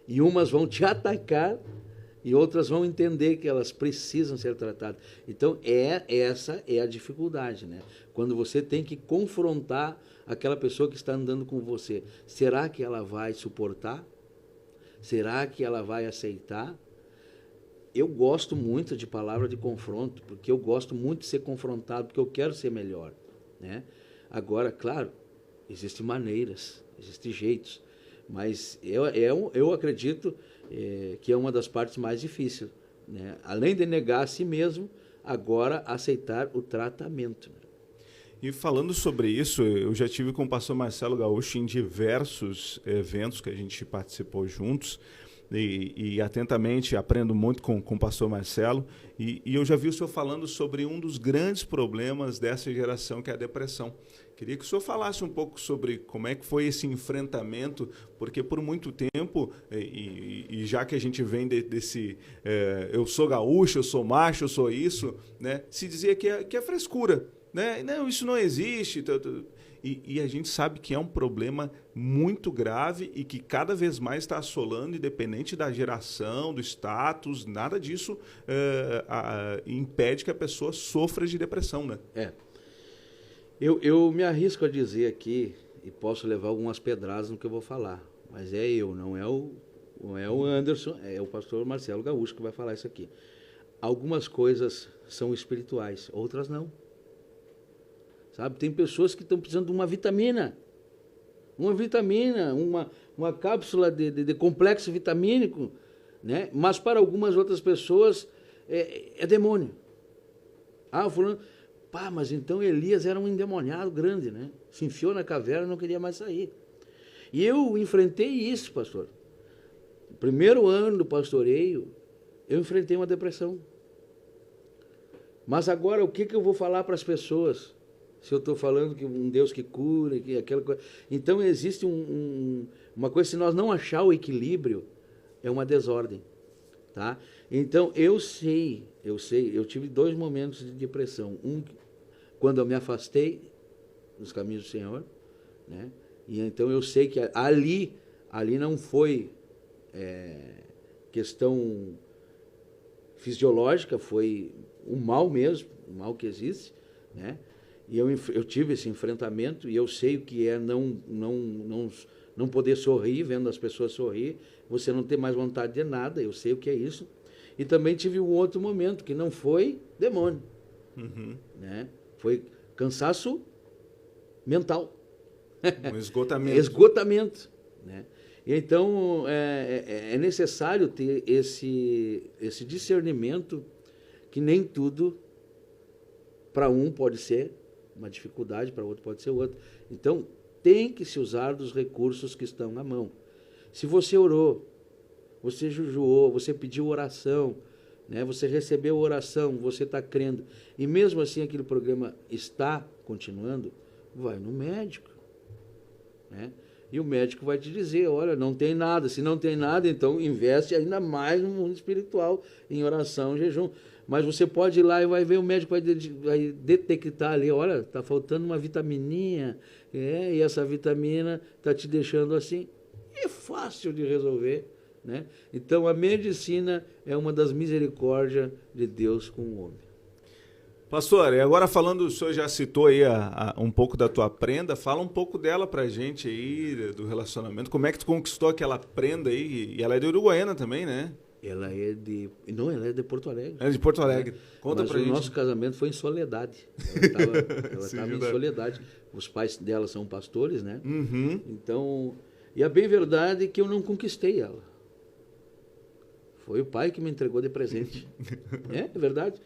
E umas vão te atacar e outras vão entender que elas precisam ser tratadas. Então essa é a dificuldade, né? Quando você tem que confrontar aquela pessoa que está andando com você. Será que ela vai suportar? Será que ela vai aceitar? Eu gosto muito de palavra de confronto, porque eu gosto muito de ser confrontado, porque eu quero ser melhor, né? Agora, claro, existem maneiras, existem jeitos, mas eu acredito que é uma das partes mais difíceis, né? Além de negar a si mesmo, agora aceitar o tratamento. E falando sobre isso, eu já tive com o pastor Marcelo Gaúcho em diversos eventos que a gente participou juntos, e atentamente aprendo muito com o pastor Marcelo, e eu já vi o senhor falando sobre um dos grandes problemas dessa geração, que é a depressão. Queria que o senhor falasse um pouco sobre como é que foi esse enfrentamento, porque por muito tempo, e já que a gente vem desse eu sou gaúcho, eu sou macho, eu sou isso, né, se dizia que é frescura, né? Não, isso não existe. E a gente sabe que é um problema muito grave e que cada vez mais está assolando, independente da geração, do status, nada disso impede que a pessoa sofra de depressão, né? Eu me arrisco a dizer aqui, e posso levar algumas pedradas no que eu vou falar, mas não é o Anderson, é o pastor Marcelo Gaúcho que vai falar isso aqui. Algumas coisas são espirituais, outras não. Sabe? Tem pessoas que estão precisando de uma vitamina, uma cápsula de complexo vitamínico, né? Mas para algumas outras pessoas é demônio. O fulano... mas então Elias era um endemoniado grande, né? Se enfiou na caverna e não queria mais sair. E eu enfrentei isso, pastor. No primeiro ano do pastoreio, eu enfrentei uma depressão. Mas agora, o que eu vou falar para as pessoas? Se eu estou falando que um Deus que cura, que aquela coisa... Então, existe uma coisa, se nós não achar o equilíbrio, é uma desordem, tá? Então, eu tive 2 momentos de depressão. Quando eu me afastei dos caminhos do Senhor, né? E então eu sei que ali não foi questão fisiológica, foi um mal mesmo, um mal que existe, né? E eu tive esse enfrentamento, e eu sei o que é não poder sorrir, vendo as pessoas sorrir, você não ter mais vontade de nada, eu sei o que é isso. E também tive um outro momento, que não foi demônio, né? Foi cansaço mental. Um esgotamento. Esgotamento, né? E então, é necessário ter esse discernimento, que nem tudo, para um pode ser uma dificuldade, para outro pode ser outra. Então, tem que se usar dos recursos que estão na mão. Se você orou, você jejuou, você pediu oração, né? Você recebeu oração, você está crendo, e mesmo assim aquele programa está continuando, vai no médico, né? E o médico vai te dizer, olha, não tem nada. Se não tem nada, então investe ainda mais no mundo espiritual, em oração, jejum. Mas você pode ir lá e vai ver, o médico vai detectar ali, olha, está faltando uma vitamininha, e essa vitamina está te deixando assim. É fácil de resolver, né? Então, a medicina é uma das misericórdias de Deus com o homem. Pastor, e agora falando, o senhor já citou aí um pouco da tua prenda, fala um pouco dela pra gente aí, do relacionamento, como é que tu conquistou aquela prenda aí, e ela é de Uruguaiana também, né? Ela é de Porto Alegre. É de Porto Alegre. Conta pra gente. O nosso casamento foi em Soledade. Ela estava em Soledade. Os pais dela são pastores, né? Então, e é bem verdade que eu não conquistei ela. Foi o pai que me entregou de presente. É verdade.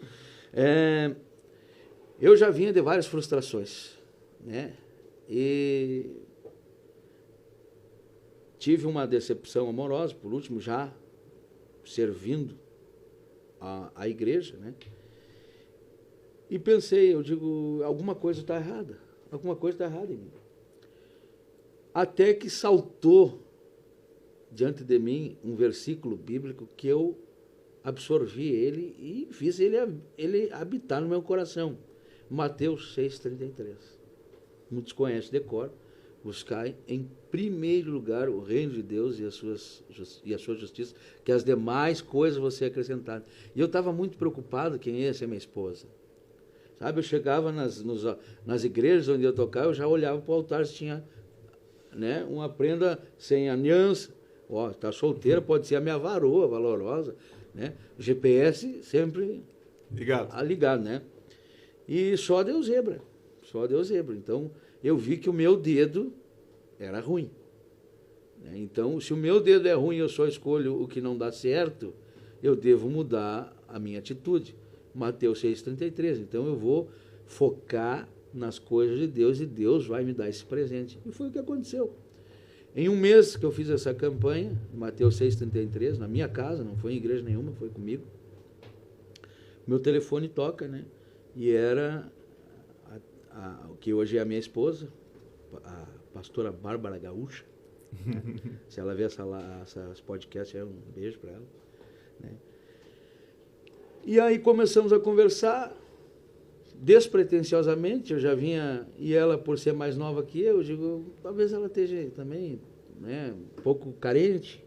Eu já vinha de várias frustrações, né? E tive uma decepção amorosa, por último, já servindo a igreja, né? E pensei, eu digo, alguma coisa está errada em mim. Até que saltou diante de mim um versículo bíblico que eu absorvi ele e fiz ele habitar no meu coração. Mateus 6,33. Muitos conhecem de cor. Buscai em primeiro lugar o reino de Deus e a sua justiça, que as demais coisas vão ser acrescentadas. E eu estava muito preocupado quem ia ser minha esposa. Sabe, eu chegava nas igrejas onde eu tocava, eu já olhava para o altar se tinha, né, uma prenda sem aliança. Está solteira, pode ser a minha varoa valorosa, né? O GPS sempre ligado, né? E só deu zebra. Então, eu vi que o meu dedo era ruim. Então, se o meu dedo é ruim, eu só escolho o que não dá certo, eu devo mudar a minha atitude. Mateus 6,33. Então, eu vou focar nas coisas de Deus e Deus vai me dar esse presente. E foi o que aconteceu. Em um mês que eu fiz essa campanha, Mateus 6,33, na minha casa, não foi em igreja nenhuma, foi comigo. Meu telefone toca, né? E era o que hoje é a minha esposa, a pastora Bárbara Gaúcha. Né? Se ela ver essas podcasts, é um beijo para ela. Né? E aí começamos a conversar, despretensiosamente. Eu já vinha, e ela, por ser mais nova que eu digo, talvez ela esteja também, né, um pouco carente.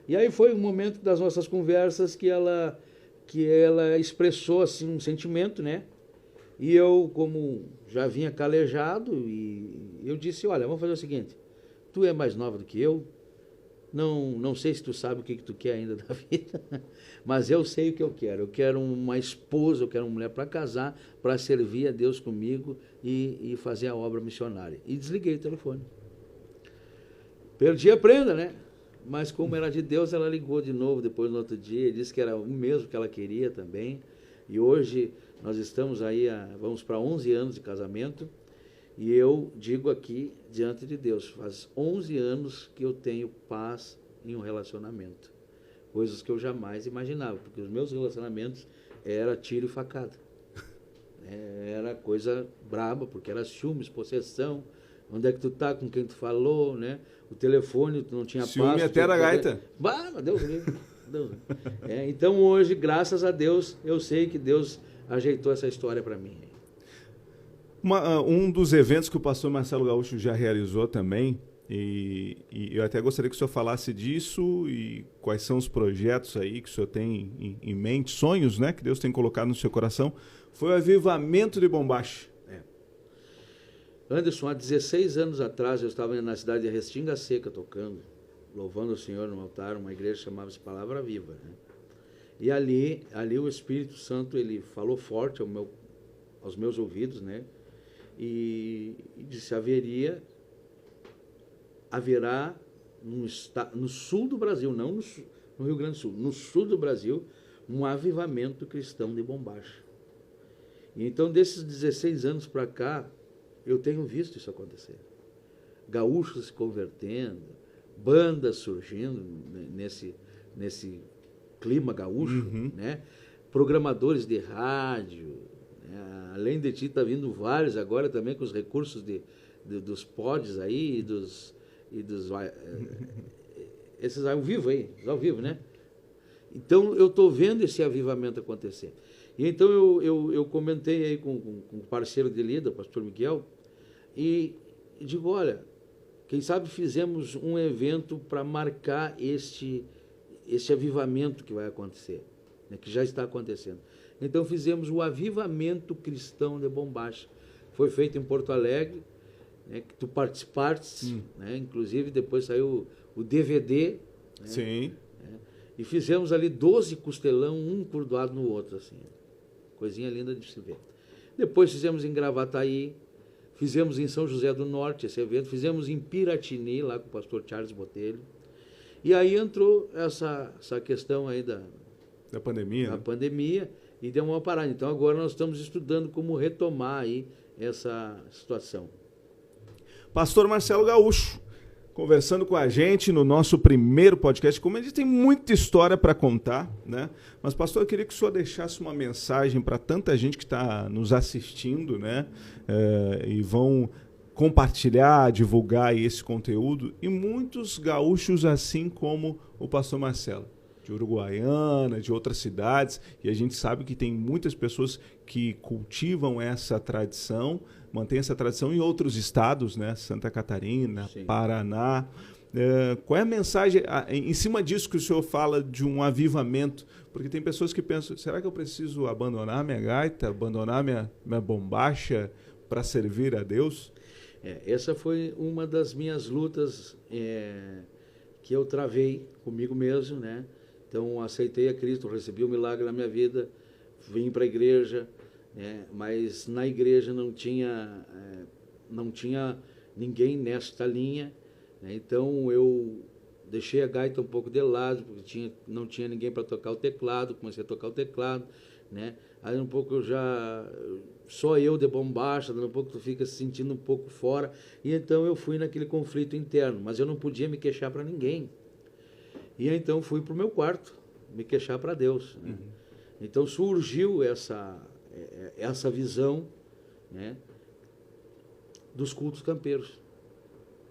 E aí foi um momento das nossas conversas que ela expressou assim um sentimento, né? E eu, como já vinha calejado, e eu disse, olha, vamos fazer o seguinte, tu é mais nova do que eu, não sei se tu sabe o que tu quer ainda da vida, mas eu sei o que eu quero uma esposa, eu quero uma mulher para casar, para servir a Deus comigo e fazer a obra missionária. E desliguei o telefone. Perdi a prenda, né? Mas como era de Deus, ela ligou de novo depois no outro dia, e disse que era o mesmo que ela queria também. E hoje nós estamos aí, vamos para 11 anos de casamento, e eu digo aqui, diante de Deus, faz 11 anos que eu tenho paz em um relacionamento. Coisas que eu jamais imaginava, porque os meus relacionamentos era tiro e facada. Era coisa braba, porque era ciúmes, possessão, onde é que tu tá, com quem tu falou, né? O telefone, tu não tinha ciúme paz. Ciúme até da gaita. Bah, Deus livre. Então hoje, graças a Deus, eu sei que Deus ajeitou essa história para mim. Um dos eventos que o pastor Marcelo Gaúcho já realizou também, e eu até gostaria que o senhor falasse disso e quais são os projetos aí que o senhor tem em mente, sonhos, né, que Deus tem colocado no seu coração, foi o avivamento de Bombacha. Anderson, há 16 anos atrás eu estava na cidade de Restinga Seca tocando, louvando o Senhor no altar, uma igreja chamava-se Palavra Viva, né? E ali o Espírito Santo, ele falou forte aos meus ouvidos, né? E disse, haverá no sul do Brasil, não no Rio Grande do Sul, no sul do Brasil, um avivamento cristão de Bombacha. E então, desses 16 anos para cá, eu tenho visto isso acontecer. Gaúchos se convertendo, bandas surgindo nesse clima gaúcho, né? Programadores de rádio, né? Além de ti, está vindo vários agora também com os recursos dos pods aí esses ao vivo aí, ao vivo, né? Então eu estou vendo esse avivamento acontecer. E então eu comentei aí com o parceiro de lida, o pastor Miguel, e digo, olha, quem sabe fizemos um evento para marcar este avivamento que vai acontecer, né, que já está acontecendo. Então fizemos o Avivamento Cristão de Bombacha. Foi feito em Porto Alegre, né, que tu participaste, né, inclusive depois saiu o DVD. Né, sim. Né, e fizemos ali 12 costelão, um curdoado no outro, assim. Coisinha linda de se ver. Depois fizemos em Gravataí, fizemos em São José do Norte esse evento, fizemos em Piratini, lá com o pastor Charles Botelho. E aí entrou essa questão aí da pandemia. Da pandemia, e deu uma parada. Então agora nós estamos estudando como retomar aí essa situação. Pastor Marcelo Gaúcho, conversando com a gente no nosso primeiro podcast. Como a gente tem muita história para contar, né? Mas, pastor, eu queria que o senhor deixasse uma mensagem para tanta gente que está nos assistindo, né? E vão compartilhar, divulgar esse conteúdo. E muitos gaúchos, assim como o pastor Marcelo, de Uruguaiana, de outras cidades, e a gente sabe que tem muitas pessoas que cultivam essa tradição, mantêm essa tradição em outros estados, né? Santa Catarina, sim, Paraná. Qual é a mensagem em cima disso que o senhor fala de um avivamento? Porque tem pessoas que pensam, será que eu preciso abandonar minha gaita, abandonar minha bombacha para servir a Deus? Essa foi uma das minhas lutas que eu travei comigo mesmo, né? Então, aceitei a Cristo, recebi o milagre na minha vida, vim para a igreja, né? Mas na igreja não tinha ninguém nesta linha, né? Então, deixei a gaita um pouco de lado, porque não tinha ninguém para tocar o teclado, comecei a tocar o teclado, né? Aí um pouco só eu de bombacha, um pouco tu fica se sentindo um pouco fora, e então eu fui naquele conflito interno, mas eu não podia me queixar para ninguém. E então fui para o meu quarto, me queixar para Deus, né? Então surgiu essa visão, né, dos cultos campeiros.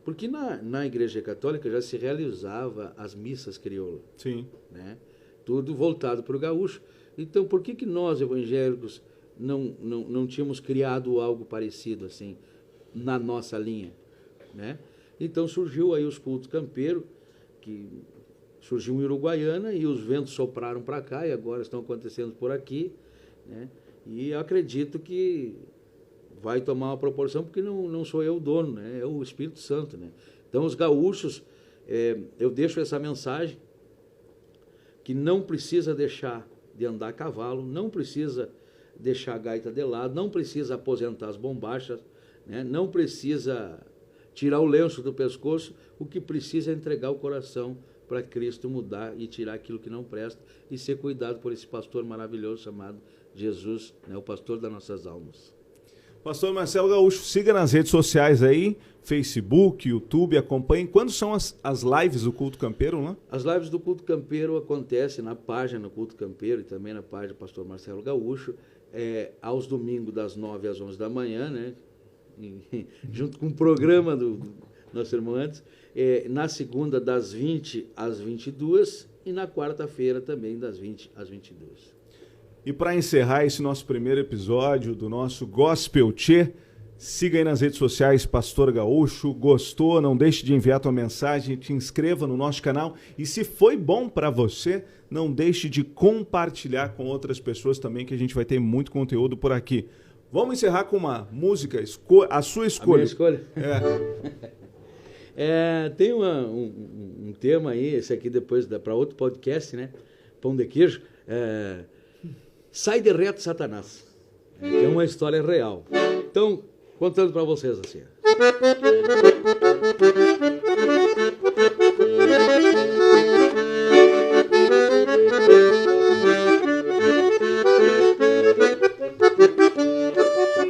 Porque na Igreja Católica já se realizava as missas crioulas. Sim. Né? Tudo voltado para o gaúcho. Então, por que nós, evangélicos, não tínhamos criado algo parecido assim, na nossa linha? Né? Então, surgiu aí os cultos campeiros, que surgiu em Uruguaiana, e os ventos sopraram para cá, e agora estão acontecendo por aqui. Né? E acredito que vai tomar uma proporção, porque não sou eu o dono, né? É o Espírito Santo. Né? Então, os gaúchos, eu deixo essa mensagem, que não precisa deixar de andar a cavalo, não precisa deixar a gaita de lado, não precisa aposentar as bombachas, né? Não precisa tirar o lenço do pescoço, o que precisa é entregar o coração para Cristo mudar e tirar aquilo que não presta e ser cuidado por esse pastor maravilhoso chamado Jesus, né? O pastor das nossas almas. Pastor Marcelo Gaúcho, siga nas redes sociais aí, Facebook, YouTube, acompanhe. Quando são as lives do Culto Campeiro lá? As lives do Culto Campeiro acontecem na página do Culto Campeiro e também na página do pastor Marcelo Gaúcho, aos domingos das 9 às 11 da manhã, né? Junto com o programa do nosso irmão antes, na segunda das 20 às 22 e na quarta-feira também das 20 às 22. E para encerrar esse nosso primeiro episódio do nosso Gospel Tchê, siga aí nas redes sociais Pastor Gaúcho. Gostou? Não deixe de enviar tua mensagem, te inscreva no nosso canal. E se foi bom para você, não deixe de compartilhar com outras pessoas também, que a gente vai ter muito conteúdo por aqui. Vamos encerrar com uma música, a sua escolha. A minha escolha? Tem um tema aí, esse aqui depois para outro podcast, né? Pão de queijo. Sai de reto, Satanás. É uma história real. Então, contando para vocês assim.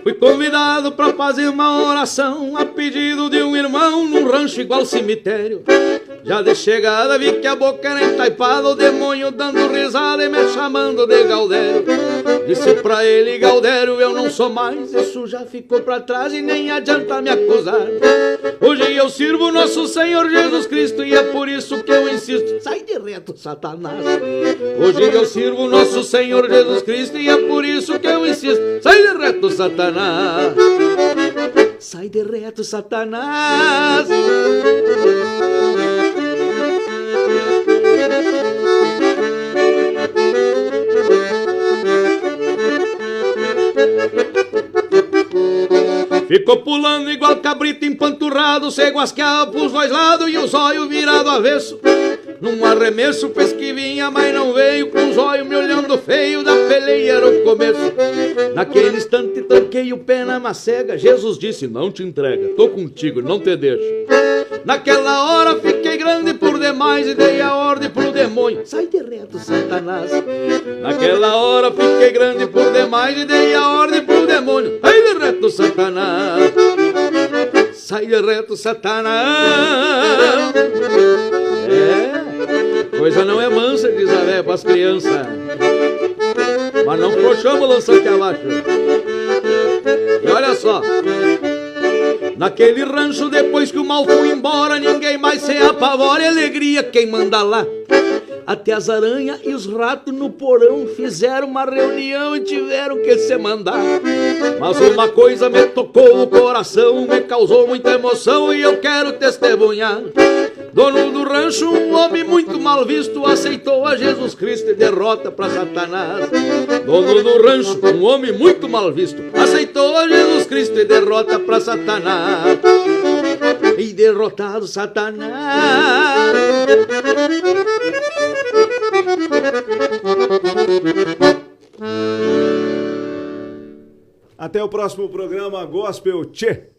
Fui convidado para fazer uma oração a pedido de um irmão num rancho igual cemitério. Já de chegada vi que a boca era entaipada, o demônio dando risada e me chamando de Gaudério. Disse pra ele, Gaudério, eu não sou mais, isso já ficou pra trás e nem adianta me acusar. Hoje eu sirvo nosso Senhor Jesus Cristo e é por isso que eu insisto, sai de reto, Satanás. Hoje eu sirvo nosso Senhor Jesus Cristo e é por isso que eu insisto, sai de reto, Satanás. Sai de reto, Satanás. Ficou pulando igual cabrito empanturrado, se guasqueava pros dois lados e os olhos virados avesso. Num arremesso fez que vinha, mas não veio, com os olhos me olhando feio, da peleia era o começo. Naquele instante tranquei o pé na macega, Jesus disse, não te entrega, tô contigo, não te deixo. Naquela hora fiquei grande por demais e dei a ordem pro demônio, sai de reto, Satanás. Naquela hora fiquei grande por demais e dei a ordem pro demônio, sai de reto, Satanás. Sai de reto, Satanás. Coisa não é mansa, diz a véia pras crianças, mas não proxamos lançante abaixo. E olha só, naquele rancho depois que o mal foi embora, ninguém mais se apavora, alegria quem manda lá. Até as aranhas e os ratos no porão fizeram uma reunião e tiveram que se mandar. Mas uma coisa me tocou o coração, me causou muita emoção e eu quero testemunhar. Dono do rancho, um homem muito mal visto, aceitou a Jesus Cristo e derrota pra Satanás. Dono do rancho, um homem muito mal visto, aceitou a Jesus Cristo e derrota pra Satanás. E derrotado Satanás. Até o próximo programa Gospel Tchê.